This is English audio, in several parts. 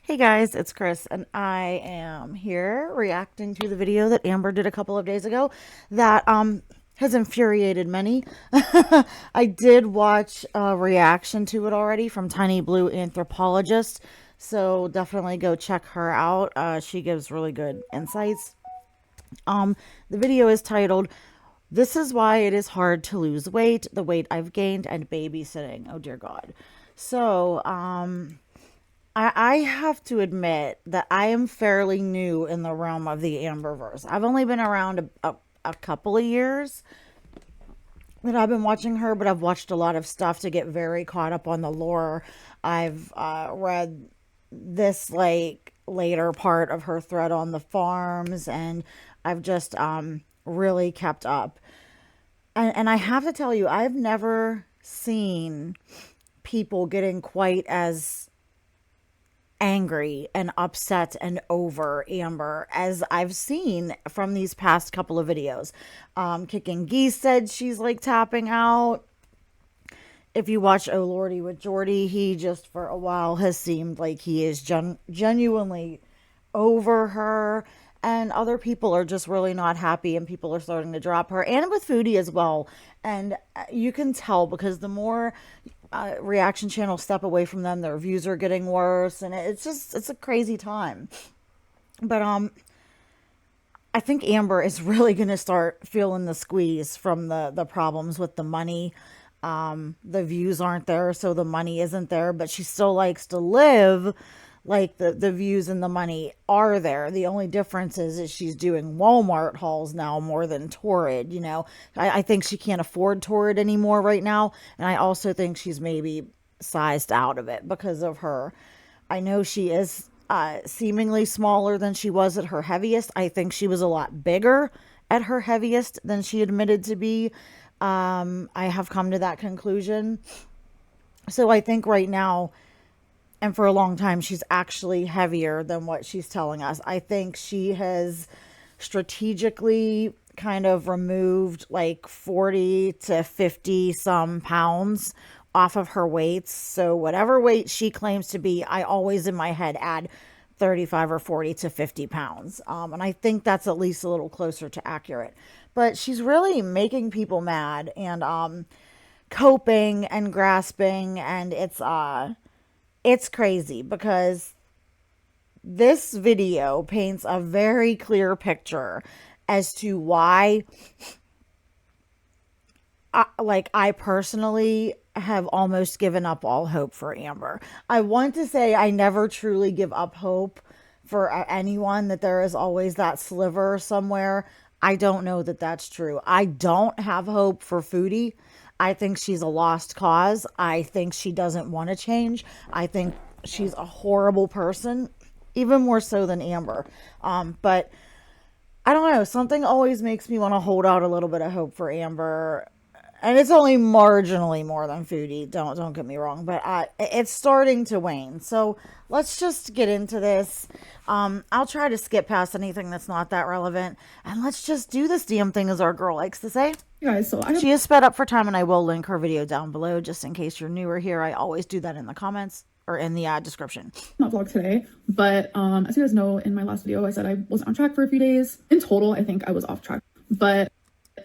Hey guys, it's Chris, and I am here reacting to the video that Amber did a couple of days ago that has infuriated many. I did watch a reaction to it already from Tiny Blue Anthropologist, so definitely go check her out. She gives really good insights. Um, the video is titled "This is Why It Is Hard to Lose Weight: The Weight I've Gained and Babysitting." Oh dear God. So, I have to admit that I am fairly new in the realm of the Amberverse. I've only been around a couple of years that I've been watching her, but I've watched a lot of stuff to get very caught up on the lore. I've read this like later part of her thread on the farms, and I've just really kept up. And I have to tell you, I've never seen people getting quite as angry and upset and over Amber as I've seen from these past couple of videos. Kicking Geese said she's like tapping out. If you watch Oh Lordy with Jordy, he just for a while has seemed like he is genuinely over her. And other people are just really not happy, and people are starting to drop her, and with Foodie as well. And you can tell because the more reaction channels step away from them, their views are getting worse, and it's a crazy time. But I think Amber is really going to start feeling the squeeze from the problems with the money. The views aren't there, so the money isn't there, but she still likes to live like the views and the money are there. The only difference is she's doing Walmart hauls now more than Torrid. I think she can't afford Torrid anymore right now, and I also think she's maybe sized out of it because of her. I know she is seemingly smaller than she was at her heaviest. I think she was a lot bigger at her heaviest than she admitted to be. I have come to that conclusion. So I think right now, and for a long time, she's actually heavier than what she's telling us. I think she has strategically kind of removed like 40 to 50 some pounds off of her weights. So whatever weight she claims to be, I always in my head add 35 or 40 to 50 pounds. And I think that's at least a little closer to accurate. But she's really making people mad and coping and grasping, and it's crazy because this video paints a very clear picture as to why I personally have almost given up all hope for Amber. I want to say I never truly give up hope for anyone, that there is always that sliver somewhere. I don't know that that's true. I don't have hope for Foodie. I think she's a lost cause. I think she doesn't want to change. I think she's a horrible person, even more so than Amber. But I don't know. Something always makes me want to hold out a little bit of hope for Amber, and it's only marginally more than Foodie. Don't get me wrong, but it's starting to wane. So let's just get into this. I'll try to skip past anything that's not that relevant, and let's just do this damn thing, as our girl likes to say. Guys, so I have She is sped up for time, and I will link her video down below just in case you're newer here. I always do that in the comments or in the description. not vlog today, but as you guys know, in my last video, I said I wasn't on track for a few days. In total, I think I was off track. But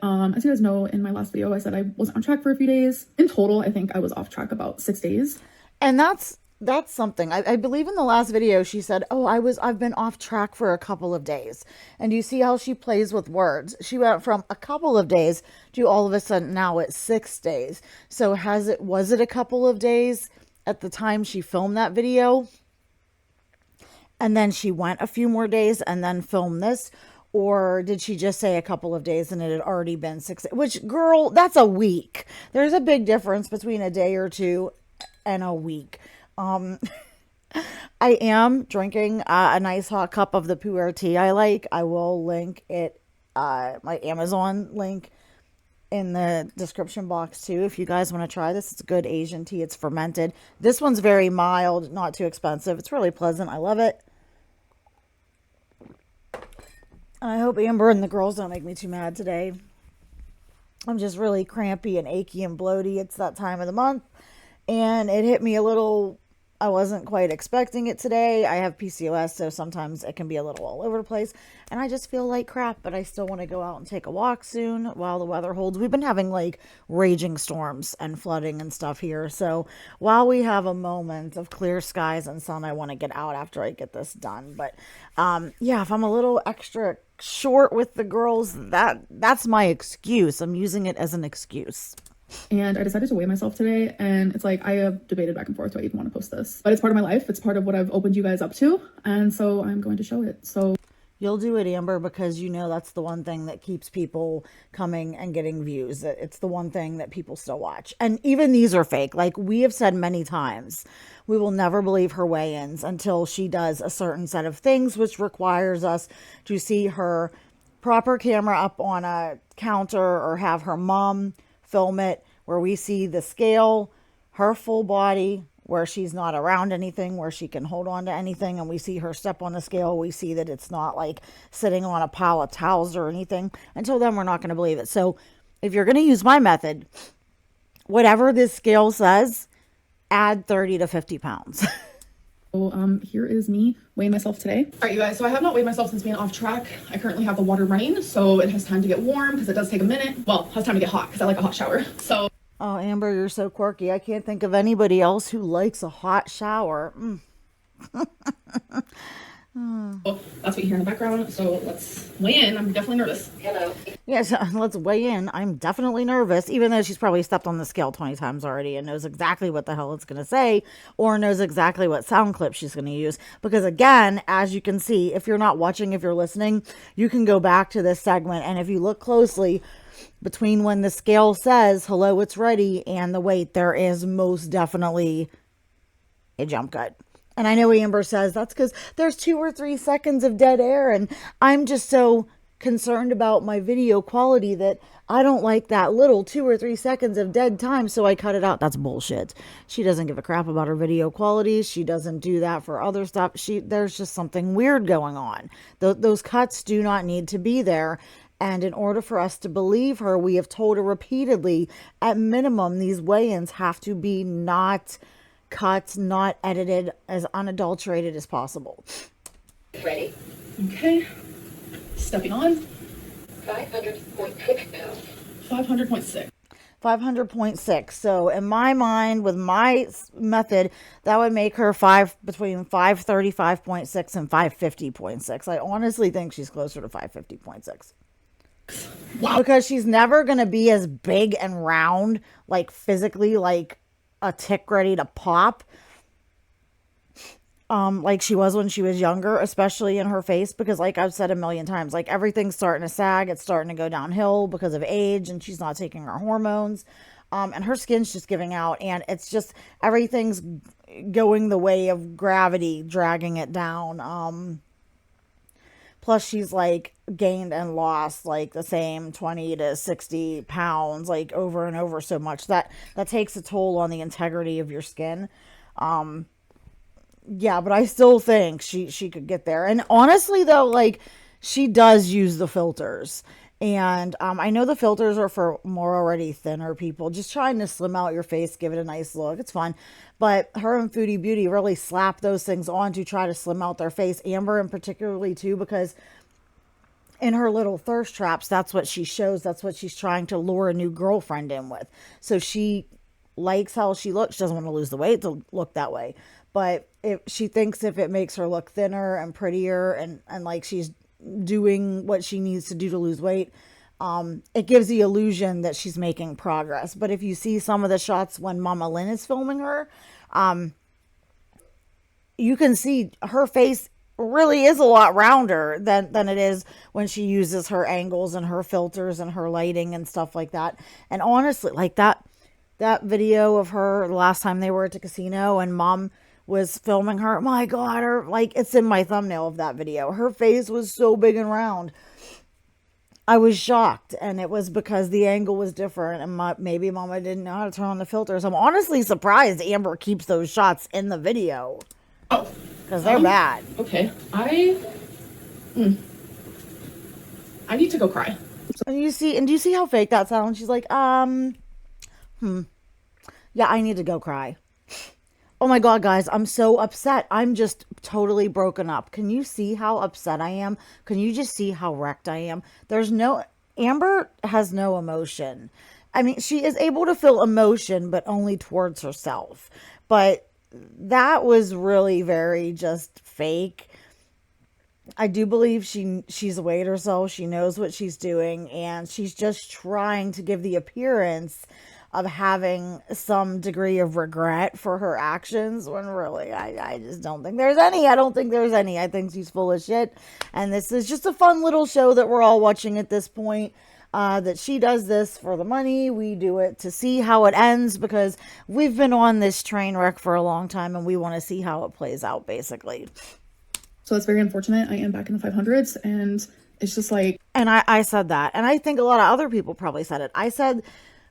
as you guys know, in my last video, I said I wasn't on track for a few days. In total, I think I was off track about 6 days. And that's something. I believe in the last video she said, "Oh, I've been off track for a couple of days." And you see how she plays with words. She went from a couple of days to all of a sudden now it's 6 days. So was it a couple of days at the time she filmed that video? And then she went a few more days and then filmed this? Or did she just say a couple of days and it had already been 6 days? Which, girl, that's a week. There's a big difference between a day or two and a week. I am drinking a nice hot cup of the pu'er tea I like. I will link it, my Amazon link in the description box too if you guys want to try this. It's good Asian tea. It's fermented. This one's very mild, not too expensive. It's really pleasant. I love it. I hope Amber and the girls don't make me too mad today. I'm just really crampy and achy and bloaty. It's that time of the month, and it hit me a little I wasn't quite expecting it today. I have PCOS, so sometimes it can be a little all over the place. And I just feel like crap, but I still want to go out and take a walk soon while the weather holds. We've been having like raging storms and flooding and stuff here. So while we have a moment of clear skies and sun, I want to get out after I get this done. But yeah, if I'm a little extra short with the girls, that's my excuse. I'm using it as an excuse. And I decided to weigh myself today, and it's like I have debated back and forth, do I even want to post this? But it's part of my life. It's part of what I've opened you guys up to, and so I'm going to show it. So you'll do it, Amber, because you know that's the one thing that keeps people coming and getting views. It's the one thing that people still watch. And even these are fake. Like we have said many times, we will never believe her weigh-ins until she does a certain set of things, which requires us to see her proper camera up on a counter or have her mom film it where we see the scale, her full body, where she's not around anything, where she can hold on to anything, and we see her step on the scale. We see that it's not like sitting on a pile of towels or anything. Until then, we're not going to believe it. So if you're going to use my method, whatever this scale says, add 30 to 50 pounds. So here is me weighing myself today. All right, you guys, so I have not weighed myself since being off track. I currently have the water running, so it has time to get warm because it does take a minute. Well, it has time to get hot because I like a hot shower. So oh, Amber, you're so quirky. I can't think of anybody else who likes a hot shower. that's what you hear in the background. So let's weigh in. I'm definitely nervous. Hello. Yes, let's weigh in. I'm definitely nervous, even though she's probably stepped on the scale 20 times already and knows exactly what the hell it's going to say or knows exactly what sound clip she's going to use. Because again, as you can see, if you're not watching, if you're listening, you can go back to this segment. And if you look closely, between when the scale says, hello, it's ready, and the weight, there is most definitely a jump cut. And I know Amber says that's because there's 2 or 3 seconds of dead air. And I'm just so concerned about my video quality that I don't like that little 2 or 3 seconds of dead time. So I cut it out. That's bullshit. She doesn't give a crap about her video quality. She doesn't do that for other stuff. There's just something weird going on. Those cuts do not need to be there. And in order for us to believe her, we have told her repeatedly, at minimum, these weigh-ins have to be not cut, not edited, as unadulterated as possible. Ready? Okay. Stepping on. 500.6 pounds. 500.6. 500.6. So in my mind, with my method, that would make her between 535.6 and 550.6. I honestly think she's closer to 550.6. Wow. Because she's never going to be as big and round, like physically, like a tick ready to pop, like she was when she was younger, especially in her face, because like I've said a million times, like everything's starting to sag, it's starting to go downhill because of age, and she's not taking her hormones, and her skin's just giving out, and it's just everything's going the way of gravity, dragging it down. Plus, she's like gained and lost like the same 20 to 60 pounds, like over and over so much that takes a toll on the integrity of your skin. Yeah, but I still think she could get there. And honestly, though, like she does use the filters. And I know the filters are for more already thinner people, just trying to slim out your face, give it a nice look. It's fun. But her and Foodie Beauty really slap those things on to try to slim out their face. Amber in particularly too, because in her little thirst traps, that's what she shows. That's what she's trying to lure a new girlfriend in with. So she likes how she looks. She doesn't want to lose the weight to look that way. But if she thinks if it makes her look thinner and prettier and like she's doing what she needs to do to lose weight, it gives the illusion that she's making progress. But if you see some of the shots when Mama Lynn is filming her, you can see her face really is a lot rounder than it is when she uses her angles and her filters and her lighting and stuff like that. And honestly, like that video of her the last time they were at the casino and Mom was filming her, my God, her, like it's in my thumbnail of that video. Her face was so big and round. I was shocked, and it was because the angle was different, and maybe Mama didn't know how to turn on the filters. I'm honestly surprised Amber keeps those shots in the video. Oh, because they're bad. Okay, I need to go cry. And do you see how fake that sounds? She's like, yeah, I need to go cry. Oh my God, guys, I'm so upset. I'm just totally broken up. Can you see how upset I am? Can you just see how wrecked I am? Amber has no emotion. I mean, she is able to feel emotion, but only towards herself. But that was really very just fake. I do believe she's weighed herself. She knows what she's doing, and she's just trying to give the appearance of having some degree of regret for her actions when really I just don't think there's any. I don't think there's any. I think she's full of shit. And this is just a fun little show that we're all watching at this point. That she does this for the money. We do it to see how it ends because we've been on this train wreck for a long time and we want to see how it plays out, basically. So that's very unfortunate. I am back in the 500s, and it's just like... And I said that. And I think a lot of other people probably said it. I said,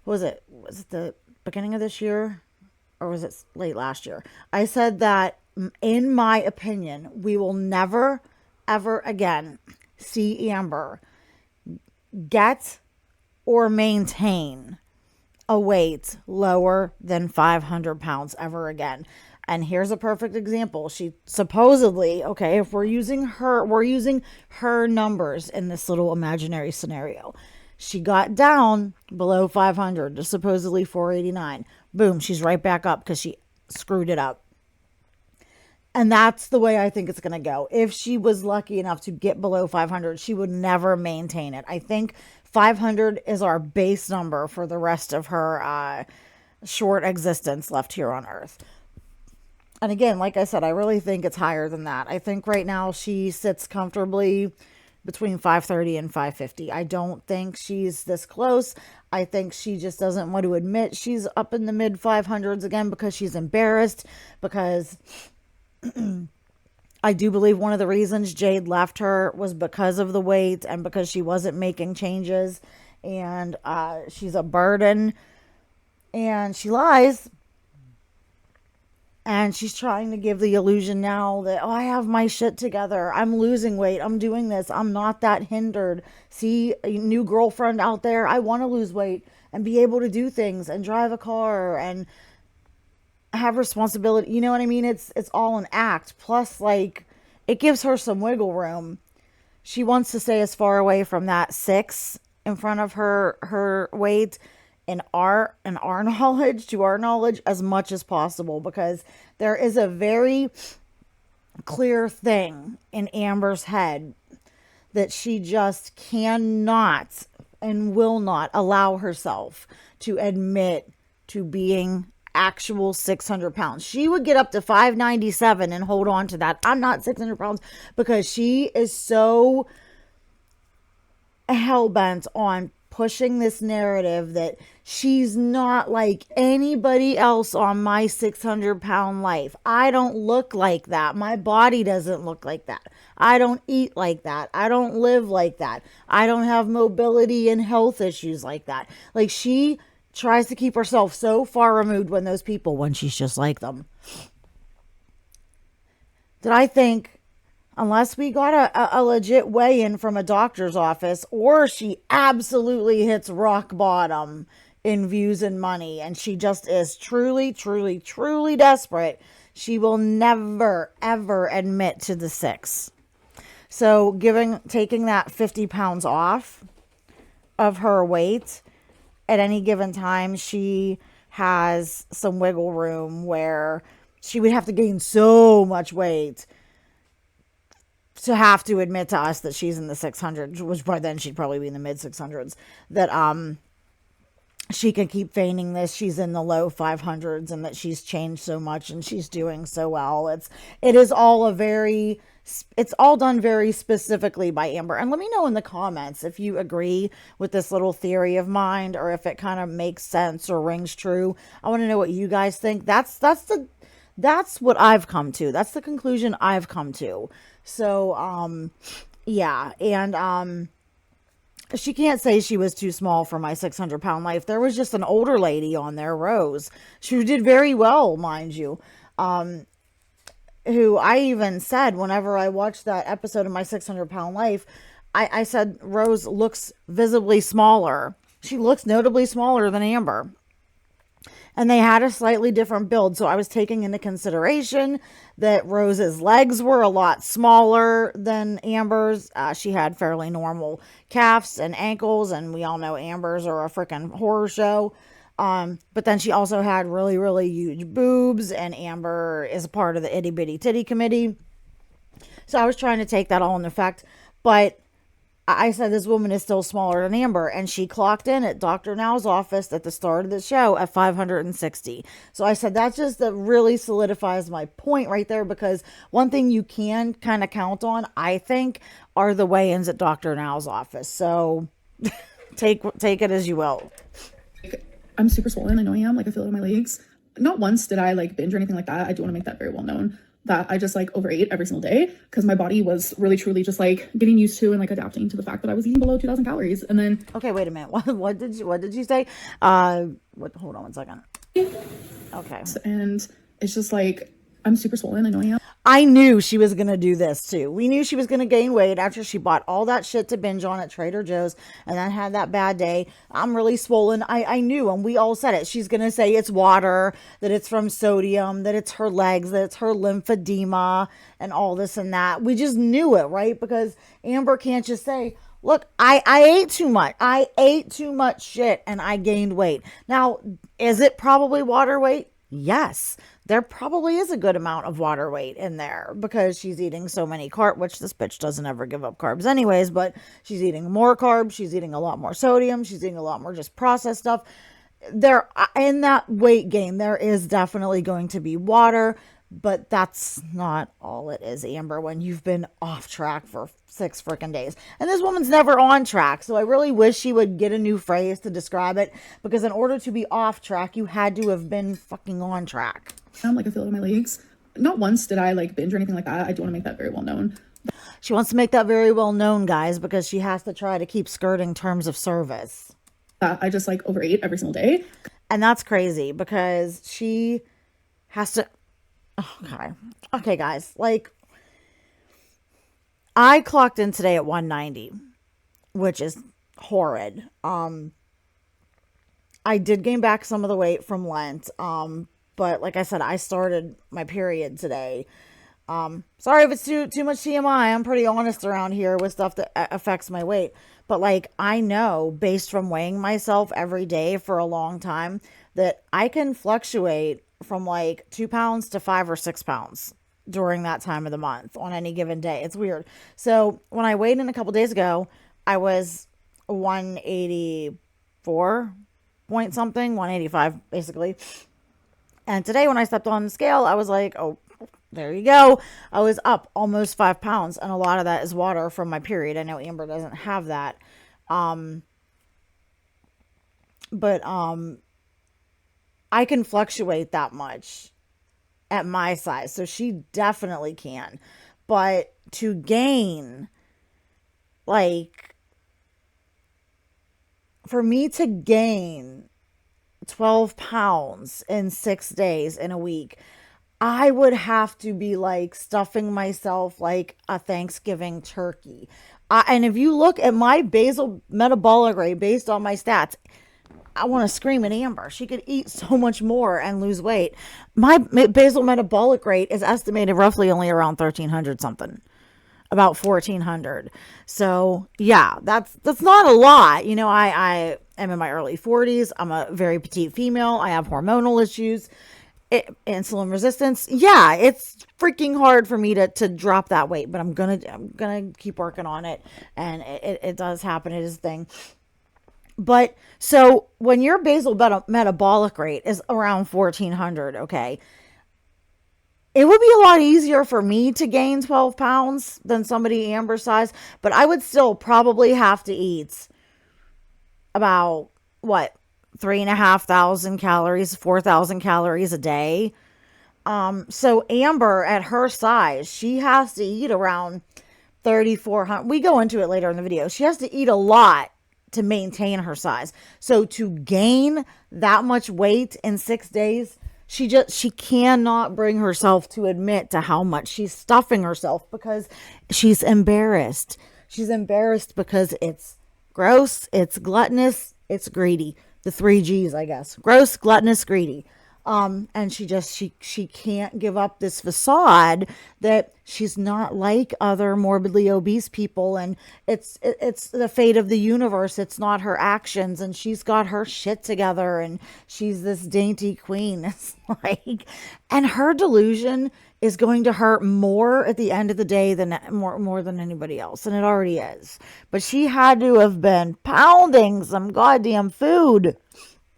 was it the beginning of this year? Or was it late last year? I said that, in my opinion, we will never, ever again see Amber get or maintain a weight lower than 500 pounds ever again. And here's a perfect example. She supposedly, okay, if we're using her numbers in this little imaginary scenario. She got down below 500 to supposedly 489. Boom, she's right back up because she screwed it up. And that's the way I think it's going to go. If she was lucky enough to get below 500, she would never maintain it. I think 500 is our base number for the rest of her short existence left here on Earth. And again, like I said, I really think it's higher than that. I think right now she sits comfortably between 530 and 550. I don't think she's this close. I think she just doesn't want to admit she's up in the mid 500s again because she's embarrassed. Because I do believe one of the reasons Jade left her was because of the weight and because she wasn't making changes. And she's a burden. And she lies. And she's trying to give the illusion now that, oh, I have my shit together. I'm losing weight. I'm doing this. I'm not that hindered. See, a new girlfriend out there. I want to lose weight and be able to do things and drive a car and have responsibility. You know what I mean? It's all an act. Plus, like, it gives her some wiggle room. She wants to stay as far away from that 6 in front of her weight in our knowledge, to our knowledge, as much as possible, because there is a very clear thing in Amber's head that she just cannot and will not allow herself to admit to being actual 600 pounds. She would get up to 597 and hold on to that. I'm not 600 pounds because she is so hell-bent on pushing this narrative that she's not like anybody else on my 600-pound life. I don't look like that. My body doesn't look like that. I don't eat like that. I don't live like that. I don't have mobility and health issues like that. Like, she tries to keep herself so far removed when she's just like them. That I think, unless we got a legit weigh-in from a doctor's office, or she absolutely hits rock bottom in views and money, and she just is truly, truly, truly desperate, she will never, ever admit to the 6. So taking that 50 pounds off of her weight at any given time, she has some wiggle room where she would have to gain so much weight to have to admit to us that she's in the 600s, which by then she'd probably be in the mid 600s, that she can keep feigning this. She's in the low 500s and that she's changed so much and she's doing so well. It's all done very specifically by Amber. And let me know in the comments if you agree with this little theory of mine, or if it kind of makes sense or rings true. I want to know what you guys think. That's what I've come to. That's the conclusion I've come to. So, yeah. And, she can't say she was too small for my 600-pound life. There was just an older lady on there, Rose. She did very well, mind you. Who I even said, whenever I watched that episode of My 600-Pound Life, I said, Rose looks visibly smaller. She looks notably smaller than Amber. and they had a slightly different build. So I was taking into consideration that Rose's legs were a lot smaller than Amber's. She had fairly normal calves and ankles, and we all know Amber's are a freaking horror show. But then she also had really, really huge boobs, and Amber is a part of the itty bitty titty committee. So I was trying to take that all into effect, but I said this woman is still smaller than Amber, and she clocked in at Dr. Now's office at the start of the show at 560. So I said that just that really solidifies my point right there, because one thing you can kind of count on, I think, are the weigh-ins at Dr. Now's office. So take it as you will. I'm super swollen. I know I am. Like, I feel it in my legs. Not once did I like binge or anything like that. I do want to make that very well known that I just like overate every single day, because my body was really truly just like getting used to and like adapting to the fact that I was eating below 2,000 calories. And then okay, wait a minute. What did you say? Hold on one second. Okay. And it's just like, I'm super swollen. I know I am. I knew she was going to do this too. We knew she was going to gain weight after she bought all that shit to binge on at Trader Joe's and then had that bad day. I'm really swollen. I knew, and we all said it. She's going to say it's water, that it's from sodium, that it's her legs, that it's her lymphedema and all this and that. We just knew it, right? Because Amber can't just say, look, I ate too much. I ate too much shit and I gained weight. Now, is it probably water weight? Yes, there probably is a good amount of water weight in there because she's eating so many carbs, which this bitch doesn't ever give up carbs anyways, but she's eating more carbs. She's eating a lot more sodium. She's eating a lot more just processed stuff. There, in that weight gain, there is definitely going to be water, but that's not all it is, Amber, when you've been off track for 6 freaking days. And this woman's never on track. So I really wish she would get a new phrase to describe it, because in order to be off track, you had to have been fucking on track. I'm like, I feel it in my legs. Not once did I like binge or anything like that. I do want to make that very well known. She wants to make that very well known, guys, because she has to try to keep skirting terms of service. I just like overate every single day. And that's crazy because she has to... Okay, guys. Like, I clocked in today at 190, which is horrid. I did gain back some of the weight from Lent. But like I said, I started my period today. Sorry if it's too much TMI. I'm pretty honest around here with stuff that affects my weight. But like, I know based from weighing myself every day for a long time that I can fluctuate from like 2 pounds to 5 or 6 pounds during that time of the month on any given day. It's weird. So when I weighed in a couple days ago, I was 184 point something, 185 basically. And today when I stepped on the scale, I was like, oh, there you go. I was up almost 5 pounds. And a lot of that is water from my period. I know Amber doesn't have that. But I can fluctuate that much at my size. So she definitely can. But to gain, like, for me to gain 12 pounds in 6 days in a week, I would have to be like stuffing myself like a Thanksgiving turkey. And if you look at my basal metabolic rate based on my stats, I want to scream at Amber. She could eat so much more and lose weight. My basal metabolic rate is estimated roughly only around 1,300 something. About 1,400. So yeah, that's not a lot. You know, I am in my early 40s. I'm a very petite female. I have hormonal issues, insulin resistance. Yeah, it's freaking hard for me to drop that weight, but I'm gonna keep working on it, and it does happen. It is a thing. But so when your basal metabolic rate is around 1,400, okay, it would be a lot easier for me to gain 12 pounds than somebody Amber's size, but I would still probably have to eat about, 3,500 calories, 4,000 calories a day. So Amber at her size, she has to eat around 3,400. We go into it later in the video. She has to eat a lot to maintain her size. So to gain that much weight in 6 days, she cannot bring herself to admit to how much she's stuffing herself because she's embarrassed. She's embarrassed because it's gross, it's gluttonous, it's greedy. The 3 Gs, I guess. Gross, gluttonous, greedy. And she can't give up this facade that she's not like other morbidly obese people, and it's the fate of the universe. It's not her actions, and she's got her shit together, and she's this dainty queen. It's like, and her delusion is going to hurt more at the end of the day than more than anybody else, and it already is. But she had to have been pounding some goddamn food.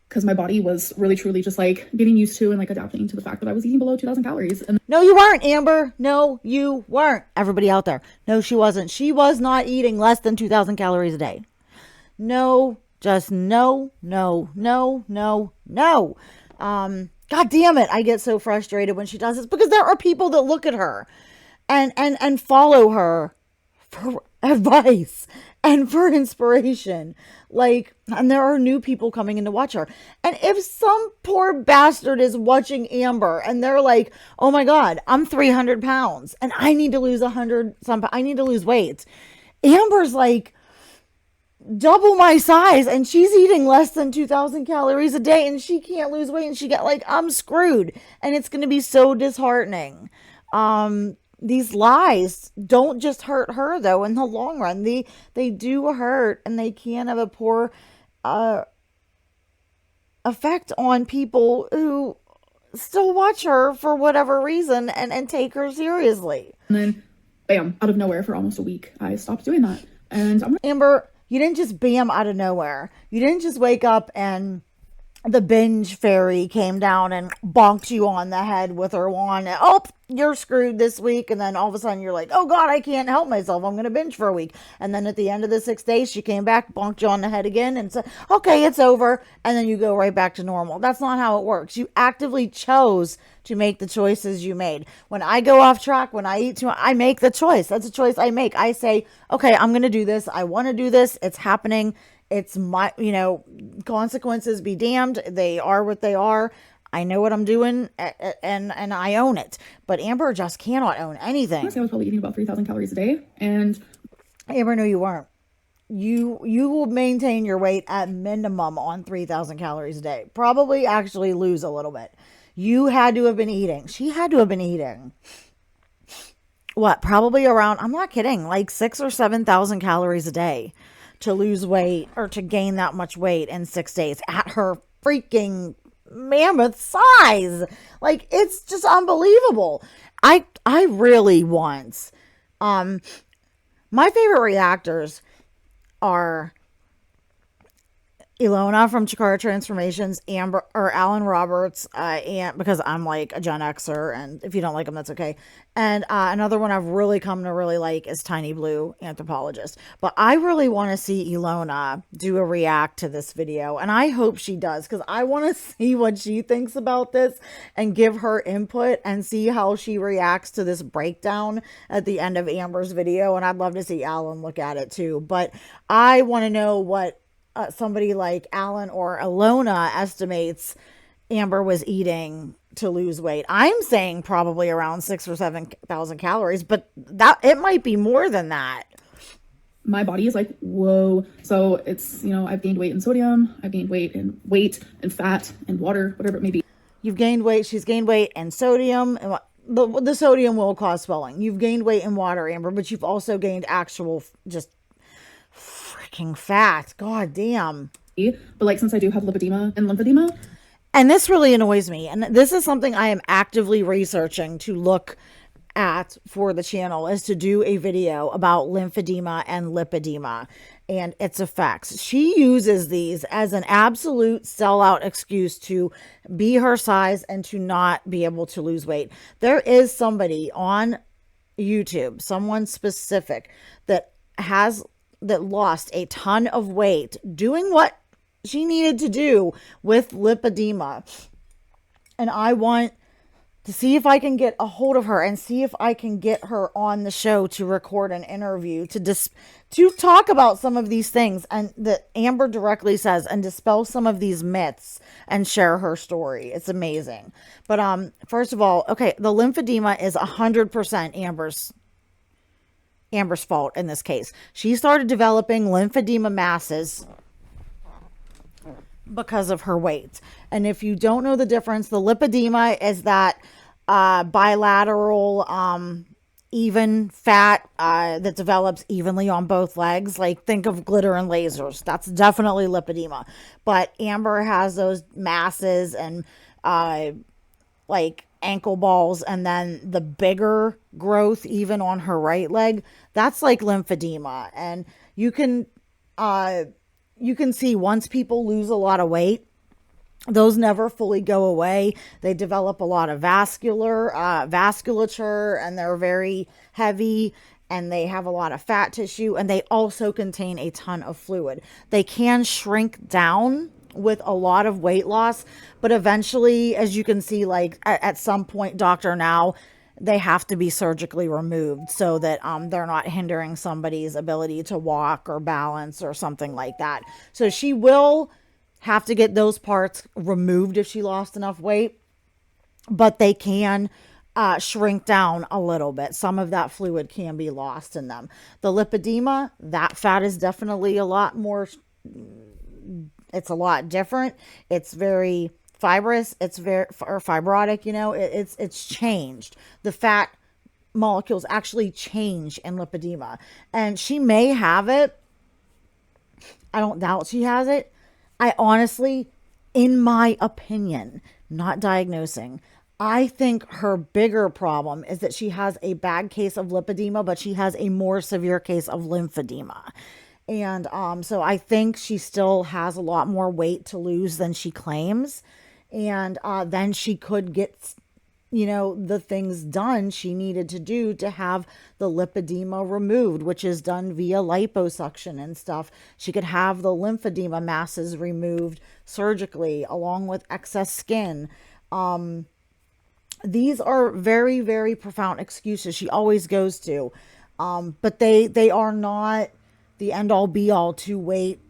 Because my body was really truly just like getting used to and like adapting to the fact that I was eating below 2,000 calories. And no, you weren't, Amber. No, you weren't. Everybody out there. No, she wasn't. She was not eating less than 2,000 calories a day. No, just no. God damn it. I get so frustrated when she does this, because there are people that look at her and follow her for advice and for inspiration. Like, and there are new people coming in to watch her. And if some poor bastard is watching Amber and they're like, oh my God, I'm 300 pounds and I need to lose I need to lose weight. Amber's like double my size and she's eating less than 2,000 calories a day and she can't lose weight, and she got like, I'm screwed. And it's going to be so disheartening. These lies don't just hurt her, though, in the long run. They do hurt, and they can have a poor effect on people who still watch her for whatever reason and take her seriously. And then, bam, out of nowhere for almost a week, I stopped doing that. And Amber, you didn't just bam out of nowhere. You didn't just wake up and the binge fairy came down and bonked you on the head with her wand. And, oh, you're screwed this week. And then all of a sudden you're like, oh God, I can't help myself. I'm going to binge for a week. And then at the end of the 6 days, she came back, bonked you on the head again and said, okay, it's over. And then you go right back to normal. That's not how it works. You actively chose to make the choices you made. When I go off track, when I eat too much, I make the choice. That's a choice I make. I say, okay, I'm going to do this. I want to do this. It's happening. It's my, consequences be damned. They are what they are. I know what I'm doing, and I own it. But Amber just cannot own anything. I was probably eating about 3,000 calories a day. And Amber, no, you weren't. You will maintain your weight at minimum on 3,000 calories a day. Probably actually lose a little bit. You had to have been eating. She had to have been eating. What? Probably around, I'm not kidding, like 6,000 or 7,000 calories a day to lose weight or to gain that much weight in 6 days at her freaking mammoth size. Like, it's just unbelievable. I really want, my favorite reactors are Ilona from Chikara Transformations, Amber or Alan Roberts, and because I'm like a Gen Xer, and if you don't like them, that's okay. And another one I've really come to really like is Tiny Blue Anthropologist. But I really want to see Ilona do a react to this video, and I hope she does, because I want to see what she thinks about this and give her input and see how she reacts to this breakdown at the end of Amber's video. And I'd love to see Alan look at it too. But I want to know what somebody like Alan or Ilona estimates Amber was eating to lose weight. I'm saying probably around 6,000 or 7,000 calories, but that it might be more than that. My body is like, whoa. So it's, I've gained weight in sodium, I've gained weight and fat and water, whatever it may be. You've gained weight. She's gained weight and sodium. And the sodium will cause swelling. You've gained weight in water, Amber, but you've also gained actual just freaking fat. God damn. But like, since I do have lipedema and lymphedema. And this really annoys me. And this is something I am actively researching to look at for the channel, is to do a video about lymphedema and lipedema and its effects. She uses these as an absolute sellout excuse to be her size and to not be able to lose weight. There is somebody on YouTube, someone specific, that lost a ton of weight doing what she needed to do with lipedema. And I want to see if I can get a hold of her and see if I can get her on the show to record an interview to talk about some of these things and that Amber directly says, and dispel some of these myths and share her story. It's amazing. But first of all, okay, the lymphedema is 100% Amber's fault in this case. She started developing lymphedema masses because of her weight. And if you don't know the difference, the lipedema is that bilateral even fat that develops evenly on both legs. Like, think of glitter and lasers. That's definitely lipedema. But Amber has those masses and like ankle balls, and then the bigger growth even on her right leg. That's like lymphedema. And you can see once people lose a lot of weight, those never fully go away. They develop a lot of vasculature, and they're very heavy, and they have a lot of fat tissue, and they also contain a ton of fluid. They can shrink down with a lot of weight loss, but eventually, as you can see, like at some point, Dr. Now, they have to be surgically removed so that they're not hindering somebody's ability to walk or balance or something like that. So she will have to get those parts removed if she lost enough weight, but they can shrink down a little bit. Some of that fluid can be lost in them. The lipedema, that fat is definitely a lot more, it's a lot different. It's very fibrous. It's very, or fibrotic, you know, it's changed. The fat molecules actually change in lipedema, and she may have it. I don't doubt she has it. I honestly, in my opinion, not diagnosing, I think her bigger problem is that she has a bad case of lipedema, but she has a more severe case of lymphedema. And so I think she still has a lot more weight to lose than she claims. And then she could get, you know, the things done she needed to do to have the lipedema removed, which is done via liposuction and stuff. She could have the lymphedema masses removed surgically along with excess skin. These are very, very profound excuses she always goes to. But they are not the end all be all to weight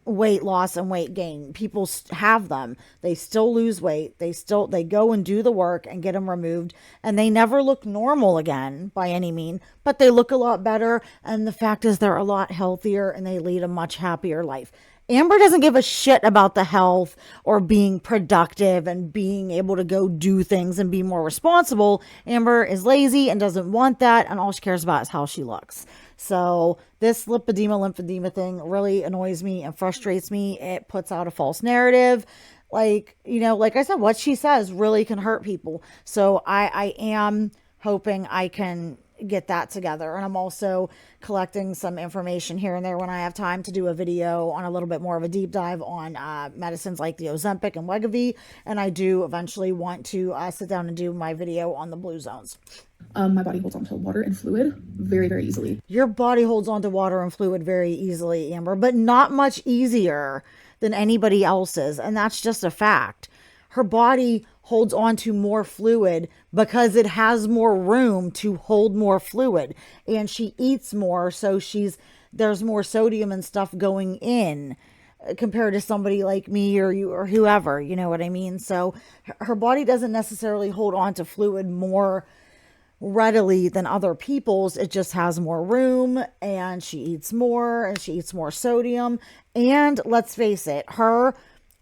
loss and weight gain. People have them. They still lose weight. They go and do the work and get them removed, and they never look normal again by any mean, but they look a lot better. And the fact is they're a lot healthier and they lead a much happier life. Amber doesn't give a shit about the health or being productive and being able to go do things and be more responsible. Amber is lazy and doesn't want that, and all she cares about is how she looks. So this lymphedema thing really annoys me and frustrates me. It puts out a false narrative. Like, you know, like I said, what she says really can hurt people. So I am hoping I can get that together. And I'm also collecting some information here and there when I have time to do a video on a little bit more of a deep dive on medicines like the Ozempic and Wegovy. And I do eventually want to sit down and do my video on the blue zones. My body holds onto water and fluid very, very easily. Your body holds onto water and fluid very easily, Amber, but not much easier than anybody else's. And that's just a fact. Her body holds on to more fluid because it has more room to hold more fluid, and she eats more, so there's more sodium and stuff going in compared to somebody like me or you or whoever, you know what I mean? So her body doesn't necessarily hold on to fluid more readily than other people's. It just has more room, and she eats more, and she eats more sodium. And let's face it,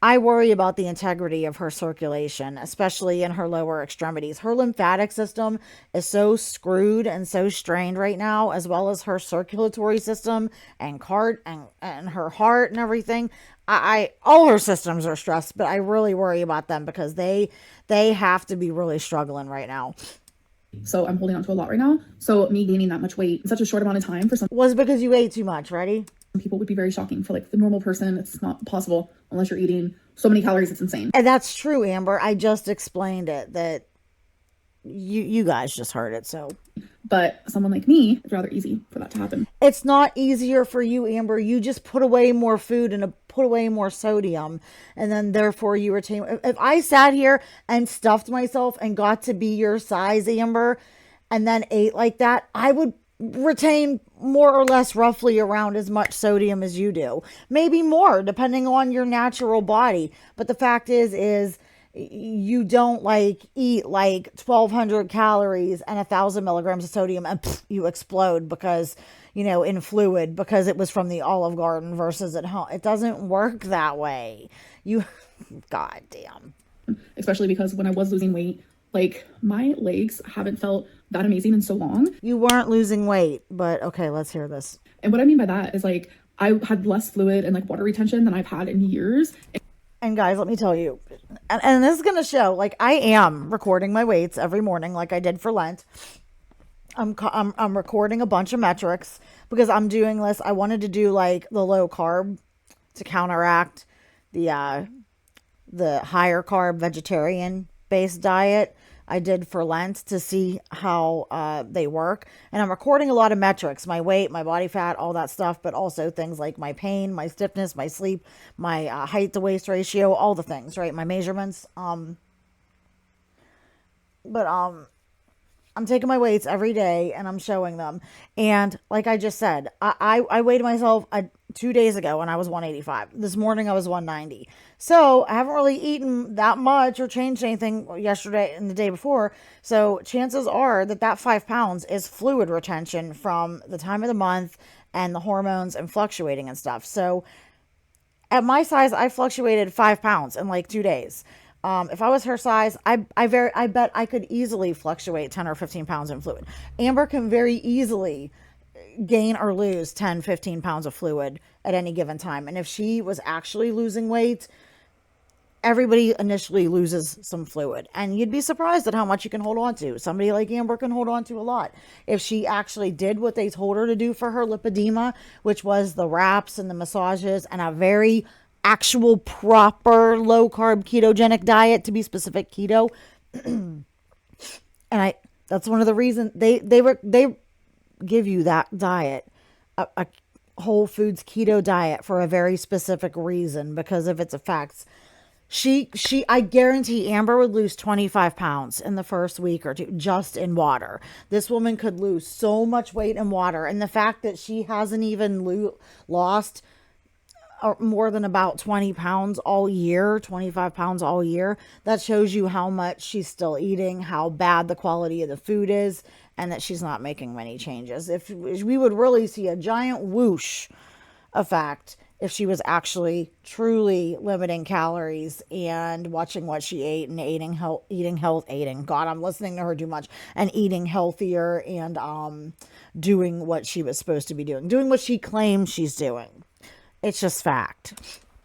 I worry about the integrity of her circulation, especially in her lower extremities. Her lymphatic system is so screwed and so strained right now, as well as her circulatory system and her heart and everything. All her systems are stressed, but I really worry about them because they have to be really struggling right now. So I'm holding on to a lot right now. So me gaining that much weight in such a short amount of time for some was because you ate too much. Ready? people would be very shocking. For like the normal person, it's not possible unless you're eating so many calories. It's insane. And that's true, Amber. I just explained it, that you guys just heard it. So, but someone like me, it's rather easy for that to happen. It's not easier for you, Amber. You just put away more food and put away more sodium, and then therefore you retain. If I sat here and stuffed myself and got to be your size, Amber, and then ate like that, I would retain more or less roughly around as much sodium as you do. Maybe more, depending on your natural body. But the fact is You don't like eat like 1,200 calories and 1,000 milligrams of sodium and pff, you explode because, in fluid because it was from the Olive Garden versus at home. It doesn't work that way. You, God damn. Especially because when I was losing weight, like my legs haven't felt that amazing in so long. You weren't losing weight, but okay, let's hear this. And what I mean by that is like I had less fluid and like water retention than I've had in years. And guys, let me tell you, and this is going to show, like, I am recording my weights every morning like I did for Lent. I'm recording a bunch of metrics because I'm doing this. I wanted to do like the low carb to counteract the higher carb vegetarian based diet I did for Lent to see how they work. And I'm recording a lot of metrics, my weight, my body fat, all that stuff, but also things like my pain, my stiffness, my sleep, my height to waist ratio, all the things, right? My measurements. But I'm taking my weights every day and I'm showing them. And like I just said, I weighed myself 2 days ago and I was 185. This morning I was 190. So I haven't really eaten that much or changed anything yesterday and the day before. So chances are that 5 pounds is fluid retention from the time of the month and the hormones and fluctuating and stuff. So at my size, I fluctuated 5 pounds in like 2 days. If I was her size, I bet I could easily fluctuate 10 or 15 pounds in fluid. Amber can very easily gain or lose 10, 15 pounds of fluid at any given time. And if she was actually losing weight, everybody initially loses some fluid. And you'd be surprised at how much you can hold on to. Somebody like Amber can hold on to a lot. If she actually did what they told her to do for her lipedema, which was the wraps and the massages and a very actual proper low carb ketogenic diet, to be specific, keto. And that's one of the reasons they give you that diet, a whole foods keto diet, for a very specific reason, because of its effects. I guarantee Amber would lose 25 pounds in the first week or two just in water. This woman could lose so much weight in water. And the fact that she hasn't even lost more than about 20 pounds all year, 25 pounds all year, that shows you how much she's still eating, how bad the quality of the food is, and that she's not making many changes. If we would really see a giant whoosh effect if she was actually truly limiting calories and watching what she ate and God, I'm listening to her too much, and eating healthier and doing what she was supposed to be doing what she claims she's doing. It's just fact.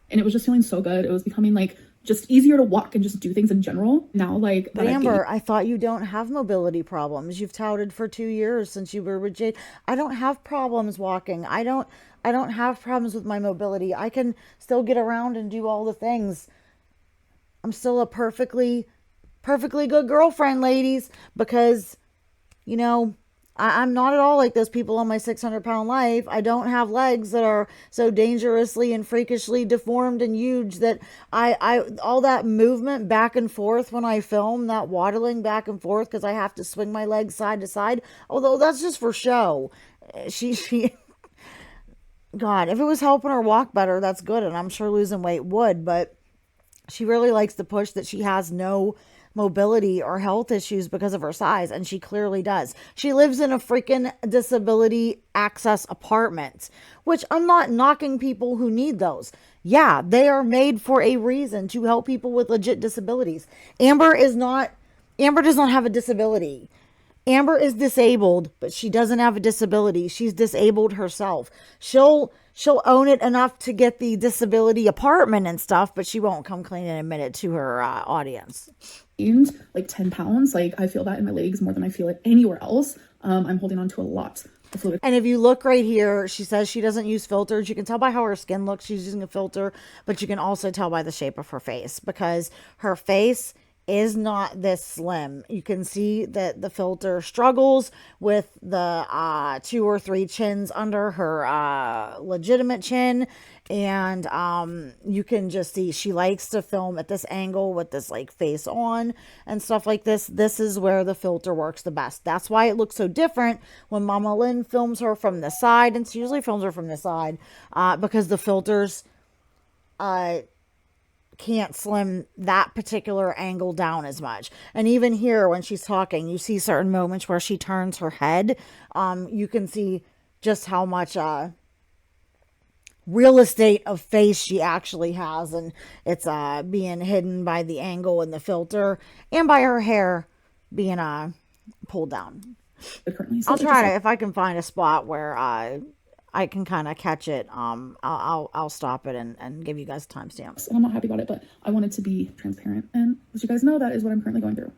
And it was just feeling so good. It was becoming like just easier to walk and just do things in general. Now, like, but Amber, I thought you don't have mobility problems. You've touted for 2 years since you were with Jade. I don't have problems walking. I don't have problems with my mobility. I can still get around and do all the things. I'm still a perfectly good girlfriend, ladies, because, I'm not at all like those people on my 600-pound life. I don't have legs that are so dangerously and freakishly deformed and huge that all that movement back and forth when I film, that waddling back and forth because I have to swing my legs side to side, although that's just for show. God, if it was helping her walk better, that's good, and I'm sure losing weight would, but she really likes to push that she has no mobility or health issues because of her size, and she clearly does. She lives in a freaking disability access apartment, which I'm not knocking people who need those. Yeah, they are made for a reason, to help people with legit disabilities. Amber does not have a disability. Amber is disabled, but she doesn't have a disability. She's disabled herself. She'll own it enough to get the disability apartment and stuff, but she won't come clean and admit it to her audience. Like 10 pounds. Like, I feel that in my legs more than I feel it anywhere else. I'm holding on to a lot of fluid. And if you look right here, she says she doesn't use filters. You can tell by how her skin looks. She's using a filter, but you can also tell by the shape of her face, because her face is not this slim. You can see that the filter struggles with the 2 or 3 chins under her legitimate chin, and you can just see she likes to film at this angle with this like face on and stuff like this. This is where the filter works the best. That's why it looks so different when Mama Lynn films her from the side, and she usually films her from the side because the filters can't slim that particular angle down as much. And even here, when she's talking, you see certain moments where she turns her head. You can see just how much real estate of face she actually has, and it's being hidden by the angle and the filter, and by her hair being pulled down. I'll try to, if I can find a spot where I can kind of catch it. I'll stop it and give you guys timestamps. I'm not happy about it, but I wanted to be transparent and let you guys know that is what I'm currently going through.